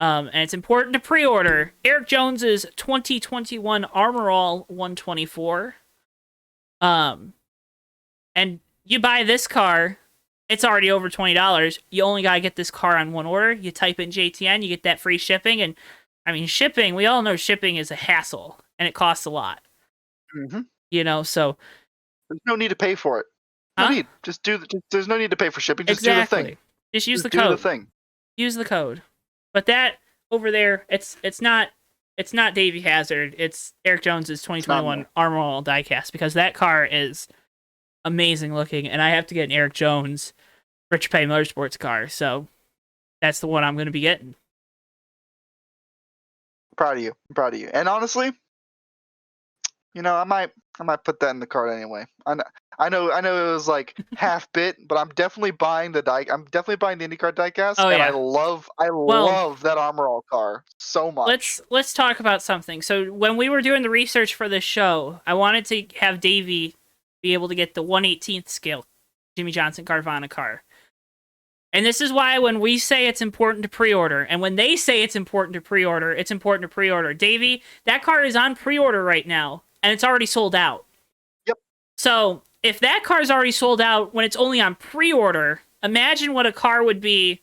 Speaker 1: And it's important to pre-order Eric Jones's 2021 Armor All 124. And you buy this car, it's already over $20. You only gotta get this car on one order. You type in JTN, you get that free shipping. And shipping, we all know shipping is a hassle and it costs a lot.
Speaker 2: Mm-hmm.
Speaker 1: So
Speaker 2: there's no need to pay for it. No need. There's no need to pay for shipping. Just do the thing.
Speaker 1: Just use the code.
Speaker 2: Do the thing.
Speaker 1: Use the code. But that over there, it's not Davey Hazard. It's Eric Jones's 2021 Armor All diecast because that car is amazing looking, and I have to get an Eric Jones Rich Pay Motorsports car, so that's the one I'm going to be getting.
Speaker 2: I'm proud of you. And honestly, I might put that in the cart anyway. I know it was like half bit, but I'm definitely buying the IndyCar diecast,
Speaker 1: Oh
Speaker 2: and I
Speaker 1: yeah.
Speaker 2: love
Speaker 1: Well,
Speaker 2: that Armor All car so much.
Speaker 1: let's talk about something. So when we were doing the research for this show, I wanted to have Davey be able to get the 1/18th scale Jimmy Johnson Carvana car. And this is why when we say it's important to pre-order, and when they say it's important to pre-order, it's important to pre-order. Davey, that car is on pre-order right now, and it's already sold out.
Speaker 2: Yep.
Speaker 1: So if that car is already sold out when it's only on pre-order, imagine what a car would be,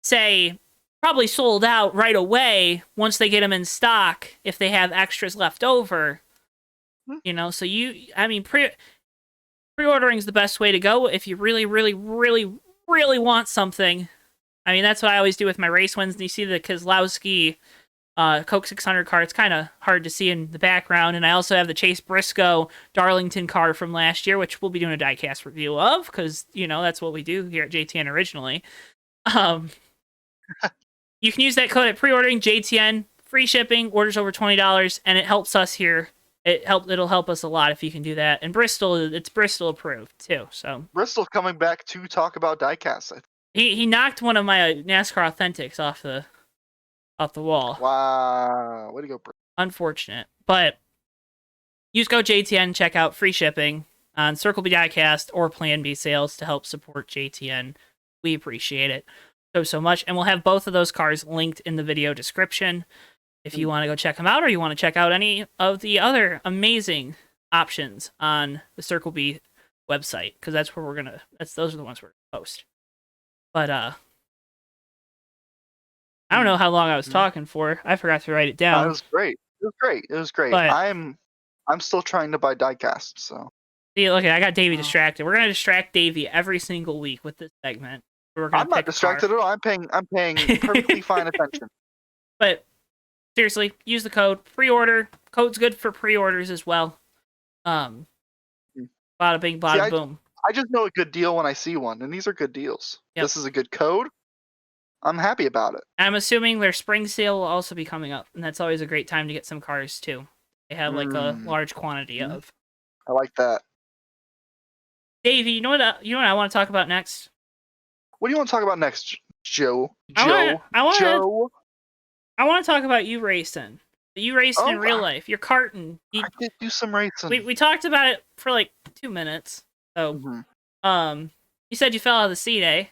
Speaker 1: say, probably sold out right away once they get them in stock if they have extras left over. So pre-ordering is the best way to go if you really, really, really, really want something. I mean, that's what I always do with my race wins. And you see the Kozlowski Coke 600 car. It's kind of hard to see in the background. And I also have the Chase Briscoe Darlington car from last year, which we'll be doing a diecast review of because, that's what we do here at JTN originally. You can use that code at pre-ordering, JTN, free shipping, orders over $20, and it helps us here. It'll help us a lot if you can do that. And Bristol, it's Bristol approved too. So
Speaker 2: Bristol's coming back to talk about diecast.
Speaker 1: he knocked one of my NASCAR Authentics off the wall.
Speaker 2: Wow, way to go, Bristol.
Speaker 1: Unfortunate, but use code JTN, check out free shipping on Circle B Diecast or Plan B sales to help support JTN. We appreciate it so much, and we'll have both of those cars linked in the video description. If you want to go check them out, or you want to check out any of the other amazing options on the Circle B website, because that's where those are the ones we're gonna post. But I don't know how long I was talking for. I forgot to write it down.
Speaker 2: It was great. But I'm still trying to buy diecast. So
Speaker 1: see, look, I got Davey distracted. We're gonna distract Davey every single week with this segment.
Speaker 2: I'm not distracted at all. I'm paying perfectly fine attention.
Speaker 1: But seriously, use the code. Pre-order. Code's good for pre-orders as well. Bada bing, bada boom.
Speaker 2: I just know a good deal when I see one, and these are good deals.
Speaker 1: Yep.
Speaker 2: This is a good code. I'm happy about it.
Speaker 1: I'm assuming their spring sale will also be coming up, and that's always a great time to get some cars too. They have like a large quantity of.
Speaker 2: I like that.
Speaker 1: Davey, you know what I want to talk about next?
Speaker 2: What do you want to talk about next, Joe?
Speaker 1: I want to talk about you racing. You racing in real life. You're karting.
Speaker 2: I did do some racing.
Speaker 1: We talked about it for like 2 minutes. So, you said you fell out of the seat, eh?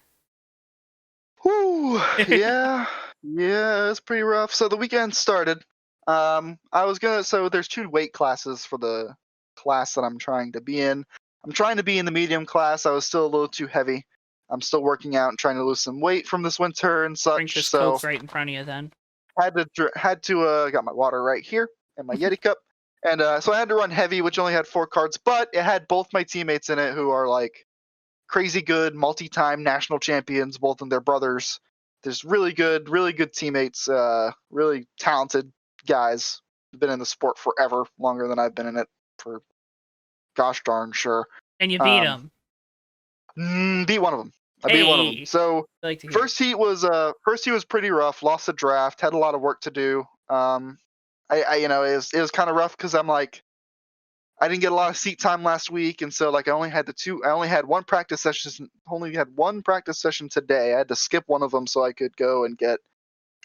Speaker 2: Whew, yeah, it's pretty rough. So the weekend started. So there's 2 weight classes for the class that I'm trying to be in. I'm trying to be in the medium class. I was still a little too heavy. I'm still working out and trying to lose some weight from this winter and such.
Speaker 1: Drink this Coke right in front of you then.
Speaker 2: Had to got my water right here and my Yeti cup. And so I had to run heavy, which only had 4 carts, but it had both my teammates in it who are like crazy good, multi-time national champions, both of their brothers. There's really good teammates, really talented guys. Been in the sport forever, longer than I've been in it for gosh darn sure.
Speaker 1: And you beat them.
Speaker 2: Beat one of them. I beat one of them. So
Speaker 1: like
Speaker 2: first heat was pretty rough. Lost the draft. Had a lot of work to do. It was kind of rough because I'm like, I didn't get a lot of seat time last week, and so like I only had one practice session. Only had one practice session today. I had to skip one of them so I could go and get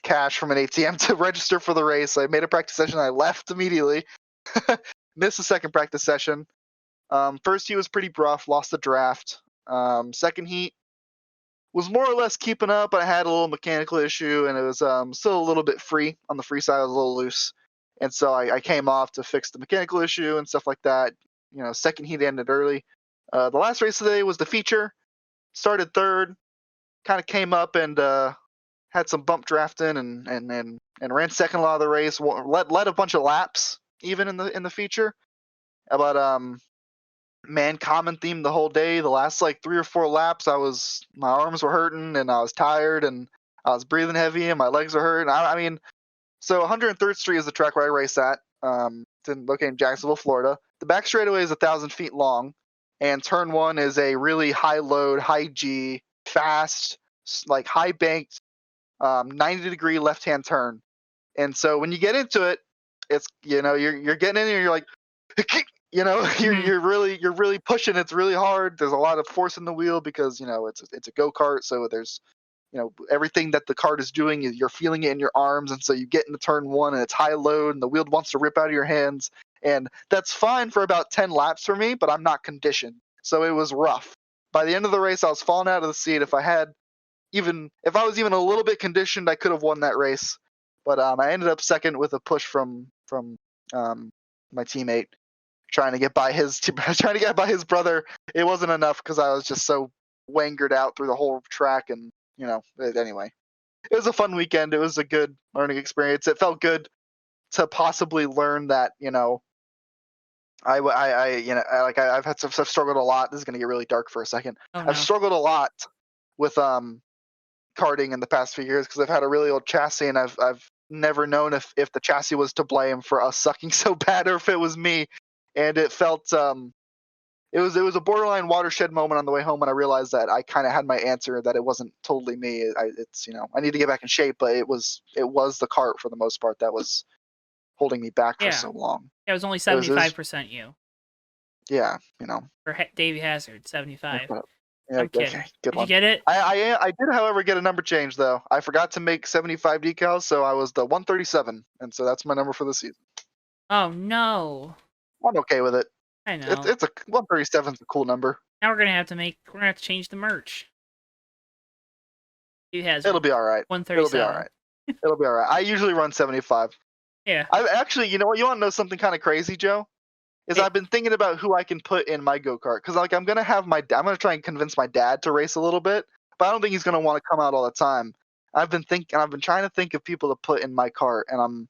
Speaker 2: cash from an ATM to register for the race. I made a practice session. I left immediately. Missed the second practice session. First heat was pretty rough. Lost the draft. Second heat was more or less keeping up, but I had a little mechanical issue, and it was still a little bit free. On the free side, I was a little loose. And so I came off to fix the mechanical issue and stuff like that. Second heat ended early. The last race today was the feature. Started third, kind of came up and had some bump drafting and ran second a lot of the race. Led a bunch of laps even in the feature. But man, common theme the whole day. The last like 3 or 4 laps, my arms were hurting and I was tired and I was breathing heavy and my legs were hurting. So 103rd Street is the track where I race at. Located in Jacksonville, Florida. The back straightaway is 1,000 feet long, and turn 1 is a really high load, high G, fast, like high banked, 90-degree left hand turn. And so when you get into it, it's you're getting in and you're like, You know,
Speaker 1: Mhm.
Speaker 2: you're really pushing. It's really hard. There's a lot of force in the wheel because it's a go kart. So there's everything that the cart is doing is you're feeling it in your arms, and so you get into turn one and it's high load and the wheel wants to rip out of your hands, and that's fine for about 10 laps for me, but I'm not conditioned, so it was rough. By the end of the race, I was falling out of the seat. If I was even a little bit conditioned, I could have won that race, but I ended up second with a push from my teammate trying to get by his trying to get by his brother. It wasn't enough because I was just so wangered out through the whole track, and anyway, it was a fun weekend. It was a good learning experience. It felt good to possibly learn that I've struggled a lot. This is gonna get really dark for a second.
Speaker 1: Oh
Speaker 2: I've
Speaker 1: no.
Speaker 2: struggled a lot with karting in the past few years because I've had a really old chassis, and I've never known if the chassis was to blame for us sucking so bad or if it was me. And it felt it was a borderline watershed moment on the way home when I realized that I kind of had my answer, that it wasn't totally me. I need to get back in shape, but it was the cart for the most part that was holding me back for
Speaker 1: Yeah.
Speaker 2: so long.
Speaker 1: It was only
Speaker 2: It was
Speaker 1: 75% you.
Speaker 2: yeah,
Speaker 1: For Davey Hazard, 75.
Speaker 2: yeah,
Speaker 1: I'm kidding.
Speaker 2: okay, good
Speaker 1: Did you
Speaker 2: one.
Speaker 1: get it?
Speaker 2: I did, however, get a number change though. I forgot to make 75 decals, so I was the 137, and so that's my number for the season.
Speaker 1: Oh no.
Speaker 2: I'm okay with it.
Speaker 1: I know.
Speaker 2: It's a 137 is a cool number.
Speaker 1: Now we're gonna have to change the merch. Davey Hazard.
Speaker 2: It'll be all right.
Speaker 1: 137.
Speaker 2: It'll be all right. I usually run 75.
Speaker 1: Yeah.
Speaker 2: I actually, you know what? You want to know something kind of crazy, Joe? Is
Speaker 1: Hey.
Speaker 2: I've been thinking about who I can put in my go kart because I'm gonna try and convince my dad to race a little bit, but I don't think he's gonna want to come out all the time. I've been trying to think of people to put in my cart, and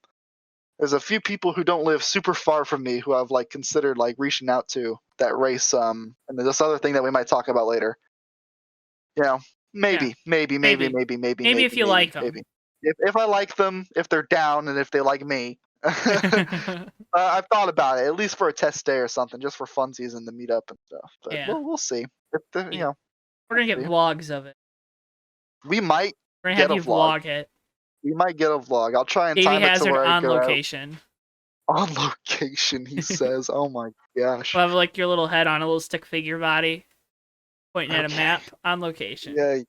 Speaker 2: there's a few people who don't live super far from me who I've considered reaching out to that race. And there's this other thing that we might talk about later. Maybe,
Speaker 1: Yeah.
Speaker 2: maybe,
Speaker 1: Maybe.
Speaker 2: maybe, maybe, maybe,
Speaker 1: Maybe if you like 'em.
Speaker 2: maybe. If I like them, if they're down, and if they like me. I've thought about it, at least for a test day or something, just for funsies and to meet up and stuff. But
Speaker 1: Yeah.
Speaker 2: we'll see.
Speaker 1: We're gonna get vlogs of it.
Speaker 2: We might
Speaker 1: We're gonna
Speaker 2: get
Speaker 1: have
Speaker 2: a
Speaker 1: you
Speaker 2: vlog.
Speaker 1: vlog it.
Speaker 2: We might get a vlog. I'll try and
Speaker 1: Davey
Speaker 2: time it to
Speaker 1: Hazard
Speaker 2: where I
Speaker 1: on
Speaker 2: go
Speaker 1: location.
Speaker 2: out. On location, he says. Oh my gosh.
Speaker 1: We'll have your little head on a little stick figure body, pointing at a map on location.
Speaker 2: Yeah.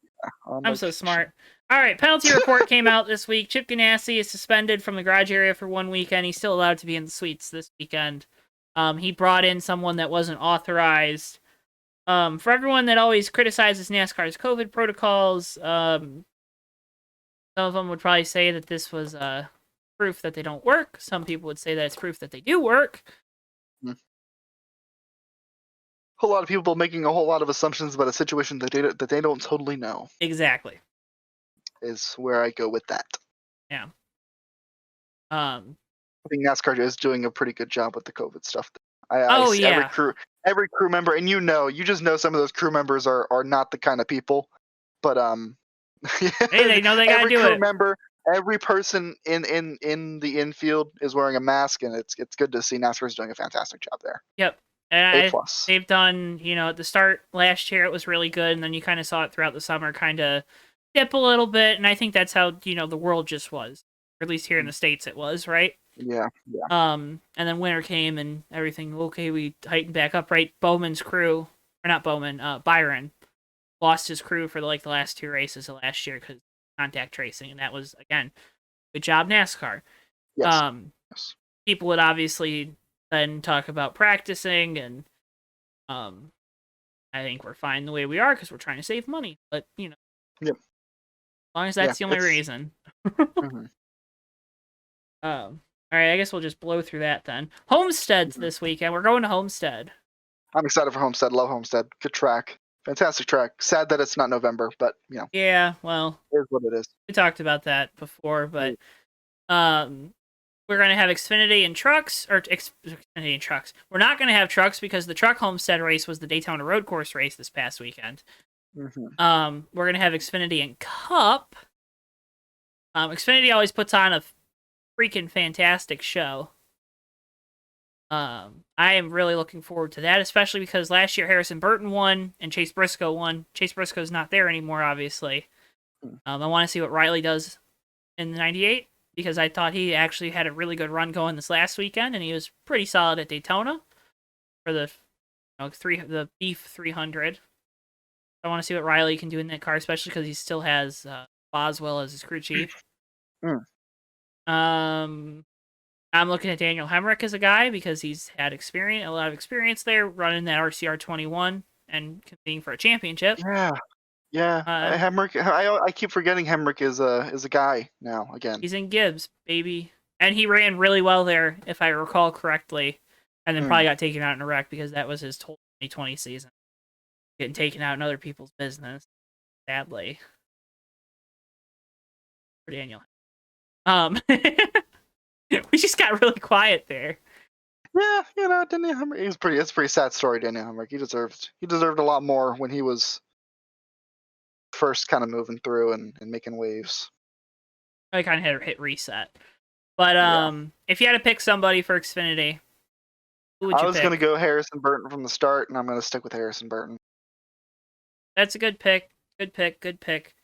Speaker 1: I'm so smart. All right, penalty report came out this week. Chip Ganassi is suspended from the garage area for 1 weekend. He's still allowed to be in the suites this weekend. He brought in someone that wasn't authorized. For everyone that always criticizes NASCAR's COVID protocols, some of them would probably say that this was proof that they don't work. Some people would say that it's proof that they do work.
Speaker 2: A whole lot of people making a whole lot of assumptions about a situation that they don't totally know.
Speaker 1: Exactly.
Speaker 2: Is where I go with that.
Speaker 1: Yeah.
Speaker 2: I think NASCAR is doing a pretty good job with the COVID stuff.
Speaker 1: Yeah.
Speaker 2: Every crew member, and you just know some of those crew members are not the kind of people, but
Speaker 1: Hey, they know they gotta
Speaker 2: every
Speaker 1: do
Speaker 2: crew
Speaker 1: it.
Speaker 2: member, every person in the infield is wearing a mask, and it's good to see NASCAR's doing a fantastic job there.
Speaker 1: Yep. And
Speaker 2: A+.
Speaker 1: They've done, at the start last year it was really good, and then you kind of saw it throughout the summer kind of dip a little bit, and I think that's how, the world just was. Or at least here in the States it was, right?
Speaker 2: Yeah.
Speaker 1: And then winter came and everything, okay, we tightened back up, right? Bowman's crew, or not Bowman, Byron, lost his crew for the last 2 races of last year because contact tracing, and that was, again, good job NASCAR.
Speaker 2: Yes.
Speaker 1: Yes. People would obviously then talk about practicing, and I think we're fine the way we are because we're trying to save money, but
Speaker 2: Yep.
Speaker 1: as long as that's the only reason.
Speaker 2: Mm-hmm.
Speaker 1: All right, I guess we'll just blow through that then. Homestead's this weekend. We're going to Homestead.
Speaker 2: I'm excited for Homestead. Love Homestead. Good track. Fantastic track. Sad that it's not November, but
Speaker 1: Yeah, well,
Speaker 2: it is what it is.
Speaker 1: We talked about that before, but we're going to have Xfinity and trucks, or Xfinity and trucks. We're not going to have trucks because the truck Homestead race was the Daytona Road Course race this past weekend.
Speaker 2: Mm-hmm.
Speaker 1: We're going to have Xfinity and Cup. Xfinity always puts on a freaking fantastic show. I am really looking forward to that, especially because last year Harrison Burton won and Chase Briscoe won. Chase Briscoe's not there anymore, obviously. I want to see what Riley does in the 98 because I thought he actually had a really good run going this last weekend, and he was pretty solid at Daytona. for the the Beef 300. I want to see what Riley can do in that car, especially because he still has Boswell as his crew chief.
Speaker 2: Mm.
Speaker 1: I'm looking at Daniel Hemrick as a guy because he's had a lot of experience there, running that RCR 21 and competing for a championship.
Speaker 2: Yeah. Hemrick. I keep forgetting Hemrick is a guy now again.
Speaker 1: He's in Gibbs, baby, and he ran really well there, if I recall correctly, and then probably got taken out in a wreck because that was his 2020 season, getting taken out in other people's business. Sadly, for Daniel. We just got really quiet there.
Speaker 2: Yeah, Daniel Hemrick. It's a pretty sad story, Daniel Hemrick. He deserved a lot more when he was first kind of moving through and making waves.
Speaker 1: I kind of had to hit reset. But if you had to pick somebody for Xfinity, who would you pick?
Speaker 2: I was going to go Harrison Burton from the start, and I'm going to stick with Harrison Burton.
Speaker 1: That's a good pick. Good pick.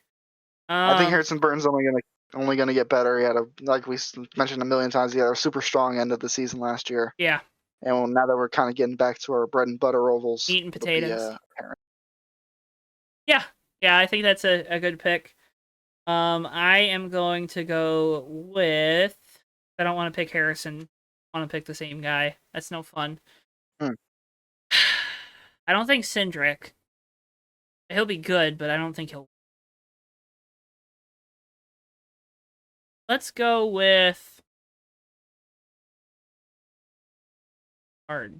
Speaker 2: I think Harrison Burton's only going to get better. He had like we mentioned a million times, he had a super strong end of the season last year.
Speaker 1: Yeah.
Speaker 2: And now that we're kind of getting back to our bread and butter ovals,
Speaker 1: meat and potatoes. Yeah, I think that's a good pick. I am going to go with. I don't want to pick Harrison. I want to pick the same guy. That's no fun. I don't think Cindric. He'll be good, but I don't think he'll. Let's go with. Hard.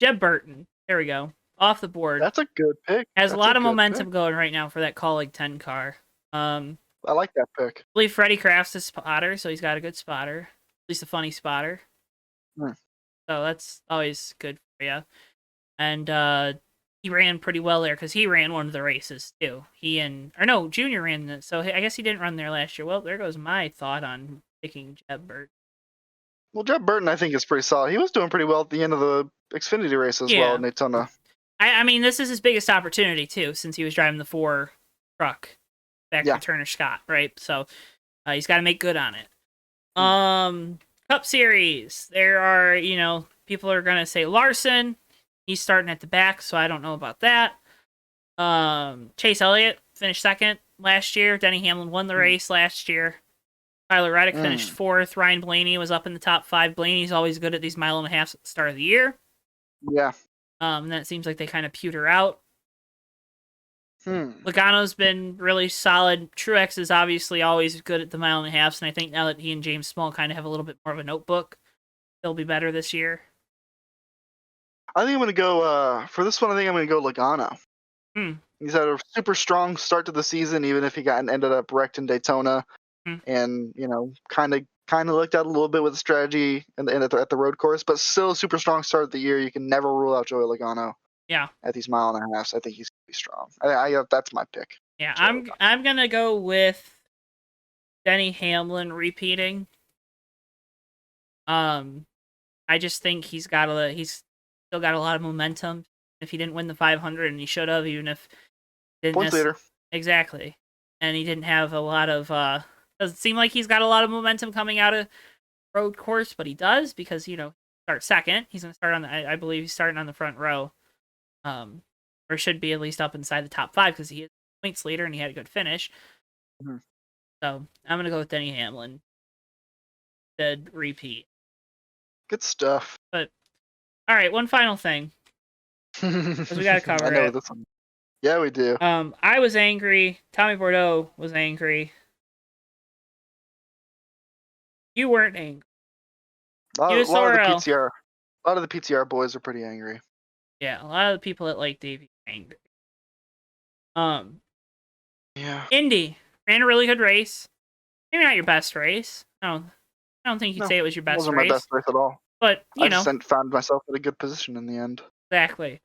Speaker 1: Jeb Burton. There we go. Off the board.
Speaker 2: That's a good pick.
Speaker 1: Has a lot of momentum going right now for that Colleague 10 car.
Speaker 2: I like that pick.
Speaker 1: I believe Freddie Kraft's a spotter, so he's got a good spotter. At least a funny spotter. So that's always good for you. And he ran pretty well there because he ran one of the races too. Junior ran this, so I guess he didn't run there last year. Well, there goes my thought on picking Jeb Burton.
Speaker 2: Well, Jeb Burton, I think, is pretty solid. He was doing pretty well at the end of the Xfinity race as well in Daytona.
Speaker 1: I mean, this is his biggest opportunity too, since he was driving the 4 truck back to Turner Scott, right? So he's got to make good on it. Cup Series. There are, people are gonna say Larson. He's starting at the back, so I don't know about that. Chase Elliott finished second last year. Denny Hamlin won the race last year. Tyler Reddick finished 4th. Ryan Blaney was up in the top 5. Blaney's always good at these mile and a half at the start of the year.
Speaker 2: Yeah.
Speaker 1: And then it seems like they kind of pewter out. Logano's been really solid. Truex is obviously always good at the mile and a half, and I think now that he and James Small kind of have a little bit more of a notebook, they'll be better this year.
Speaker 2: I think I'm going to go, for this one, I think I'm going to go Logano. He's had a super strong start to the season, even if he ended up wrecked in Daytona. And, kind of looked out a little bit with the strategy at the road course, but still a super strong start of the year. You can never rule out Joey Logano. Yeah. At these mile and a half, I think he's going to be strong. That's my pick.
Speaker 1: Yeah, I'm going to go with Denny Hamlin repeating. I just think he's still got a lot of momentum. If he didn't win the 500, and he should have, even if didn't
Speaker 2: points leader.
Speaker 1: Exactly. And he didn't have a lot of doesn't seem like he's got a lot of momentum coming out of road course, but he does because, start second. He's going to start I believe he's starting on the front row. Or should be at least up inside the top 5 because he is points leader and he had a good finish. So I'm going to go with Denny Hamlin. Dead repeat.
Speaker 2: Good stuff.
Speaker 1: But, all right, one final thing. Because we got to cover it.
Speaker 2: This one. Yeah, we do.
Speaker 1: I was angry. Tommy Bordeaux was angry. You weren't angry.
Speaker 2: A lot of the PTR boys are pretty angry.
Speaker 1: Yeah, a lot of the people that like Davey are angry.
Speaker 2: Yeah.
Speaker 1: Indy ran a really good race. Maybe not your best race. I don't think you'd say it was your best race.
Speaker 2: It wasn't my best race at all.
Speaker 1: But,
Speaker 2: I just found myself in a good position in the end.
Speaker 1: Exactly.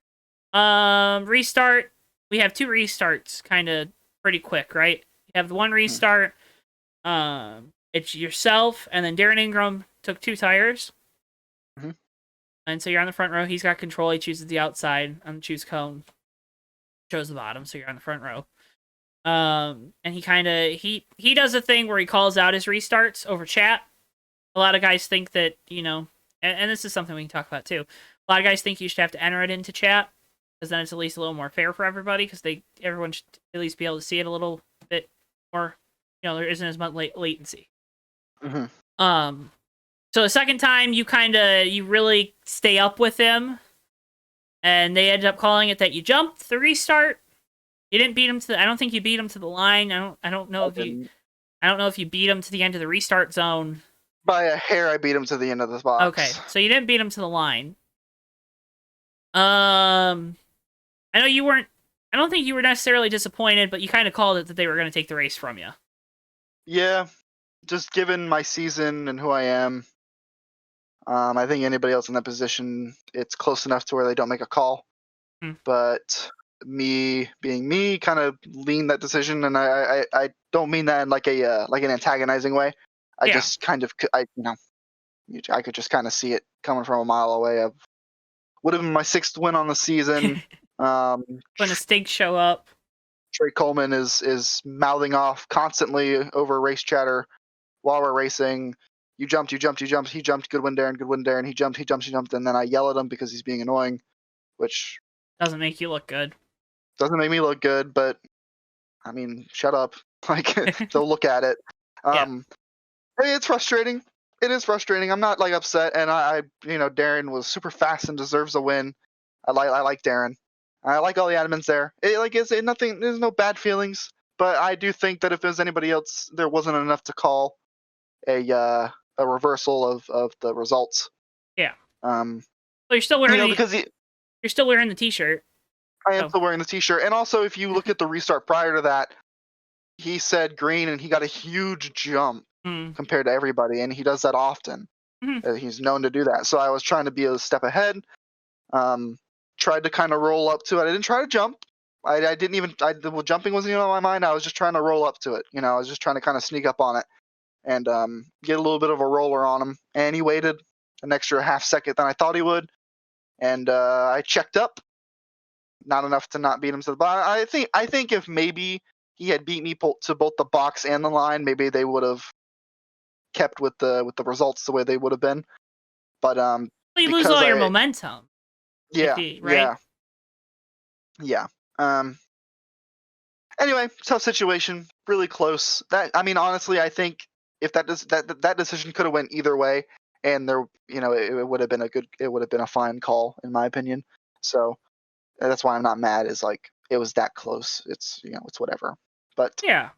Speaker 1: Restart. We have 2 restarts kind of pretty quick, right? You have the one restart. It's yourself, and then Darren Ingram took 2 tires. And so you're on the front row. He's got control. He chooses the outside on the choose cone. Chose the bottom, so you're on the front row. And he does a thing where he calls out his restarts over chat. A lot of guys think that, and this is something we can talk about too. A lot of guys think you should have to enter it into chat, because then it's at least a little more fair for everybody, because everyone should at least be able to see it a little bit more. There isn't as much latency.
Speaker 2: Mm-hmm.
Speaker 1: So the second time, you really stay up with him, and they ended up calling it that you jumped the restart. You didn't beat him I don't think you beat him to the line. I don't know if you beat him to the end of the restart zone.
Speaker 2: By a hair, I beat him to the end of the box.
Speaker 1: Okay, so you didn't beat him to the line. I know you weren't. I don't think you were necessarily disappointed, but you kind of called it that they were going to take the race from you.
Speaker 2: Yeah, just given my season and who I am, I think anybody else in that position, it's close enough to where they don't make a call. But me being me, kind of leaned that decision, and I don't mean that in like an antagonizing way. I just kind of I could just kind of see it coming from a mile away. Would have been my 6th win on the season.
Speaker 1: When the stakes show up,
Speaker 2: Trey Coleman is mouthing off constantly over race chatter while we're racing. You jumped. He jumped. Good win, Darren. He jumped. And then I yell at him because he's being annoying, which
Speaker 1: doesn't make you look good.
Speaker 2: Doesn't make me look good, but I mean, shut up. Like, so look at it. It's frustrating. It is frustrating. I'm not like upset, and I Darren was super fast and deserves a win. I like Darren. I like all the admins there. Nothing. There's no bad feelings, but I do think that if there's anybody else, there wasn't enough to call a reversal of the results.
Speaker 1: Yeah. Well, you're still wearing you're still wearing the T-shirt.
Speaker 2: I am still wearing the T-shirt, and also if you look at the restart prior to that, he said green, and he got a huge jump compared to everybody, and he does that often. He's known to do that. So I was trying to be a step ahead. Tried to kind of roll up to it. I didn't try to jump. I didn't even. Jumping wasn't even on my mind. I was just trying to roll up to it. I was just trying to kind of sneak up on it and get a little bit of a roller on him. And he waited an extra half second than I thought he would, and I checked up. Not enough to not beat him to the bottom. I think if maybe he had beat me to both the box and the line, maybe they would have kept with the results the way they would have been. But
Speaker 1: you lose all your momentum.
Speaker 2: Yeah.
Speaker 1: Right?
Speaker 2: Yeah. Anyway, tough situation. Really close. Honestly, I think if that decision could have went either way, and there, it would have been a fine call in my opinion. So that's why I'm not mad. Is like it was that close. It's it's whatever. But
Speaker 1: yeah,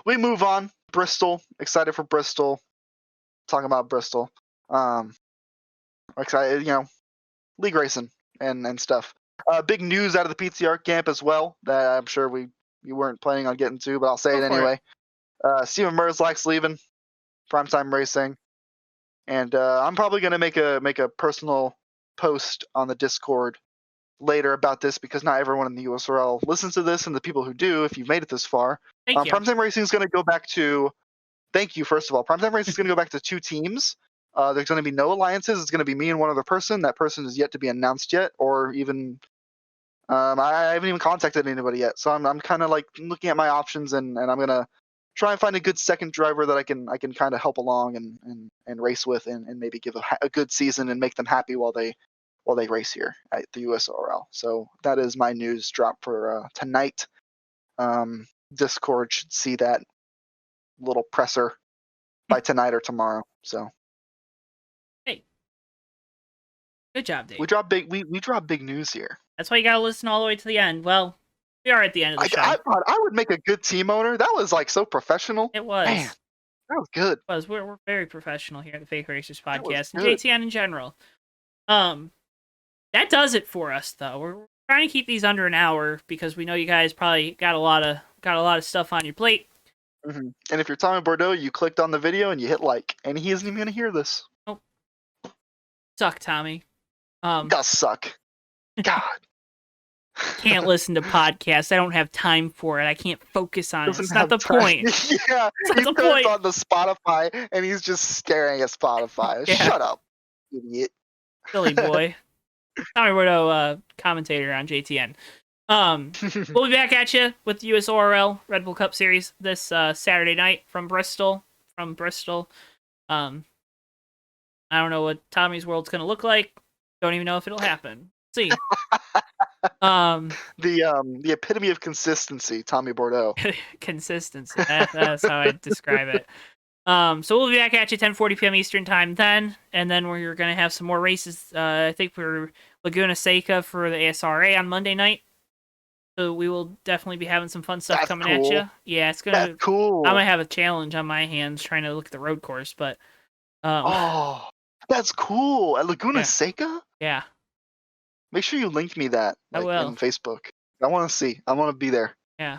Speaker 2: we move on. Bristol. Excited for Bristol. Talking about Bristol. Excited. League racing and stuff. Big news out of the PTR camp as well that I'm sure you weren't planning on getting to, but I'll say it anyway. Steven Merzlach's leaving Primetime Racing, and I'm probably gonna make a personal post on the Discord later about this because not everyone in the USORL listens to this, and the people who do, if you've made it this far,
Speaker 1: thank you.
Speaker 2: Primetime Racing is gonna go back to. Thank you, first of all. Primetime Racing is gonna go back to 2 teams. There's going to be no alliances. It's going to be me and one other person. That person is yet to be announced yet, or even I haven't even contacted anybody yet. So I'm kind of like looking at my options, and I'm going to try and find a good second driver that I can kind of help along and race with, and maybe give a good season and make them happy while they race here at the USORL. So that is my news drop for tonight. Discord should see that little presser by tonight or tomorrow. So.
Speaker 1: Good job, Dave.
Speaker 2: We drop big news here.
Speaker 1: That's why you gotta listen all the way to the end. Well, we are at the end of the show.
Speaker 2: I thought I would make a good team owner. That was like so professional.
Speaker 1: It was.
Speaker 2: Man, that was good.
Speaker 1: It was. We're very professional here at the Fake Racers Podcast and JTN in general. That does it for us, though. We're trying to keep these under an hour because we know you guys probably got a lot of stuff on your plate.
Speaker 2: Mm-hmm. And if you're Tommy Bordeaux, you clicked on the video and you hit like, and he isn't even gonna hear this.
Speaker 1: Nope. Suck, Tommy.
Speaker 2: Does suck. God.
Speaker 1: Can't listen to podcasts. I don't have time for it. I can't focus on it. It's not the point.
Speaker 2: Yeah,
Speaker 1: it's not the point.
Speaker 2: On the Spotify, and he's just staring at Spotify. Yeah. Shut up, idiot.
Speaker 1: Silly boy. Tommy Bordeaux, commentator on JTN. We'll be back at you with the USORL Red Bull Cup Series this Saturday night from Bristol. I don't know what Tommy's World's going to look like. Don't even know if it'll happen. See.
Speaker 2: The epitome of consistency, Tommy Bordeaux.
Speaker 1: Consistency. That's how I describe it. So we'll be back at you 10:40 p.m. Eastern time then, and then we're gonna have some more races. I think we're Laguna Seca for the ASRA on Monday night. So we will definitely be having some fun stuff
Speaker 2: That's
Speaker 1: coming
Speaker 2: cool.
Speaker 1: at you. Yeah, it's gonna.
Speaker 2: That's cool.
Speaker 1: I'm gonna have a challenge on my hands trying to look at the road course, but.
Speaker 2: Oh, that's cool. At Laguna Seca?
Speaker 1: Yeah.
Speaker 2: Make sure you link me that
Speaker 1: I will.
Speaker 2: in Facebook. I want to see. I want to be there.
Speaker 1: Yeah.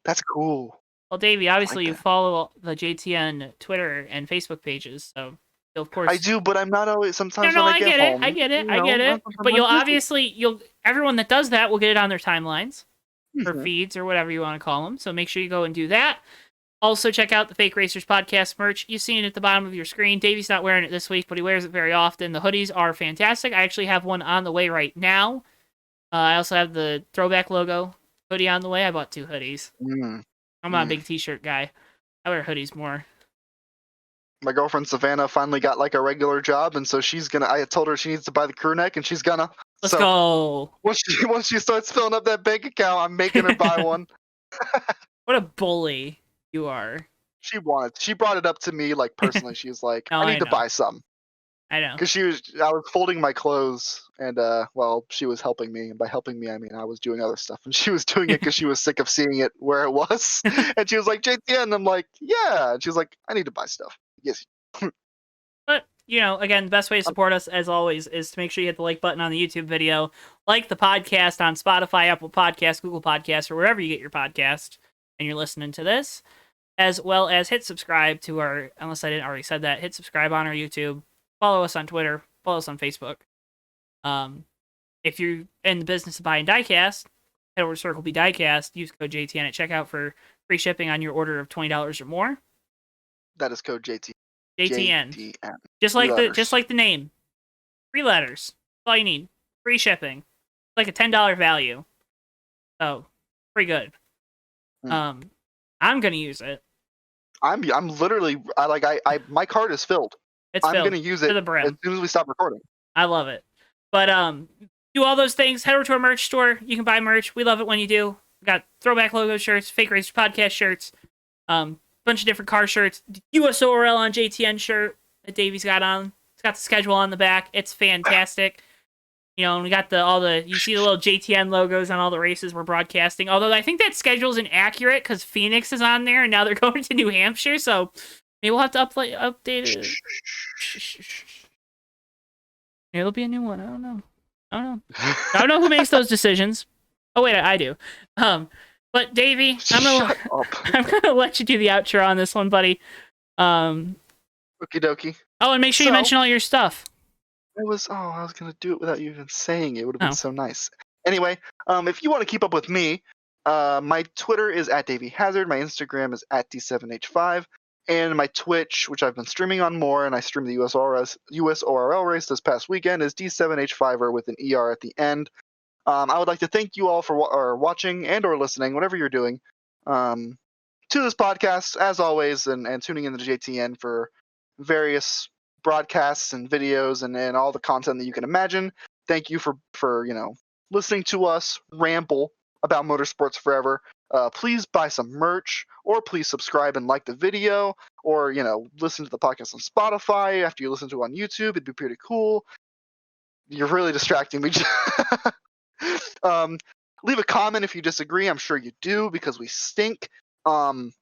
Speaker 2: That's cool.
Speaker 1: Well, Davey, obviously you follow the JTN Twitter and Facebook pages, so of course
Speaker 2: I do, but I'm not always. Sometimes
Speaker 1: no,
Speaker 2: when
Speaker 1: I
Speaker 2: get
Speaker 1: get
Speaker 2: home,
Speaker 1: it. I get it. But you'll everyone that does that will get it on their timelines or feeds or whatever you want to call them. So make sure you go and do that. Also, check out the Fake Racers podcast merch. You've seen it at the bottom of your screen. Davey's not wearing it this week, but he wears it very often. The hoodies are fantastic. I actually have one on the way right now. I also have the throwback logo hoodie on the way. I bought 2 hoodies. I'm not a big t-shirt guy. I wear hoodies more.
Speaker 2: My girlfriend Savannah finally got like a regular job, and so she's gonna. I told her she needs to buy the crew neck, and she's gonna.
Speaker 1: Let's go.
Speaker 2: Once she starts filling up that bank account, I'm making her buy one.
Speaker 1: What a bully you are.
Speaker 2: She brought it up to me like personally. She was like,
Speaker 1: Oh,
Speaker 2: I need to buy some.
Speaker 1: I know.
Speaker 2: Because I was folding my clothes, and well, she was helping me. And by helping me, I mean I was doing other stuff, and she was doing it because she was sick of seeing it where it was. And she was like, JTN, and I'm like, yeah. And she was like, I need to buy stuff. Yes.
Speaker 1: But again, the best way to support us, as always, is to make sure you hit the like button on the YouTube video, like the podcast on Spotify, Apple Podcasts, Google Podcasts, or wherever you get your podcast, and you're listening to this, as well as hit subscribe to our. Unless I didn't already said that, hit subscribe on our YouTube. Follow us on Twitter. Follow us on Facebook. If you're in the business of buying diecast, head over to Circle B Diecast. Use code JTN at checkout for free shipping on your order of $20 or more.
Speaker 2: That is code JTN.
Speaker 1: Just like the name. 3 letters. That's all you need. Free shipping. It's like a $10 value. So pretty good. I'm gonna use it.
Speaker 2: I'm literally my cart is filled. I'm going to use it
Speaker 1: to the brim.
Speaker 2: as soon as we stop recording.
Speaker 1: I love it. But do all those things. Head over to our merch store. You can buy merch. We love it when you do. We got throwback logo shirts, Fake Racers podcast shirts, bunch of different car shirts, USORL on JTN shirt that Davey's got on. It's got the schedule on the back. It's fantastic. And we got you see the little JTN logos on all the races we're broadcasting. Although I think that schedule's inaccurate because Phoenix is on there and now they're going to New Hampshire, so maybe we'll have to update it. Maybe there'll be a new one. I don't know. I don't know who makes those decisions. Oh wait, I do. But Davey, I'm gonna let you do the outro on this one, buddy.
Speaker 2: Okie dokie.
Speaker 1: Oh, and make sure you mention all your stuff.
Speaker 2: I was gonna do it without you even saying it. It would have been so nice. Anyway, if you want to keep up with me, my Twitter is @DaveyHazard, my Instagram is @D7H5, and my Twitch, which I've been streaming on more, and I streamed the USORL race this past weekend, is D7H5er with an ER at the end. I would like to thank you all for watching and or listening, whatever you're doing, to this podcast, as always, and tuning into the JTN for various broadcasts and videos and all the content that you can imagine. Thank you for listening to us ramble about motorsports forever. Please buy some merch, or please subscribe and like the video, or listen to the podcast on Spotify after you listen to it on YouTube. It'd be pretty cool. You're really distracting me. Leave a comment if you disagree. I'm sure you do because we stink. Do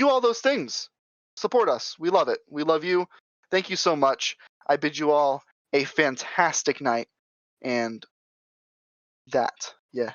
Speaker 2: all those things. Support us. We love it. We love you. Thank you so much. I bid you all a fantastic night. And that, yeah.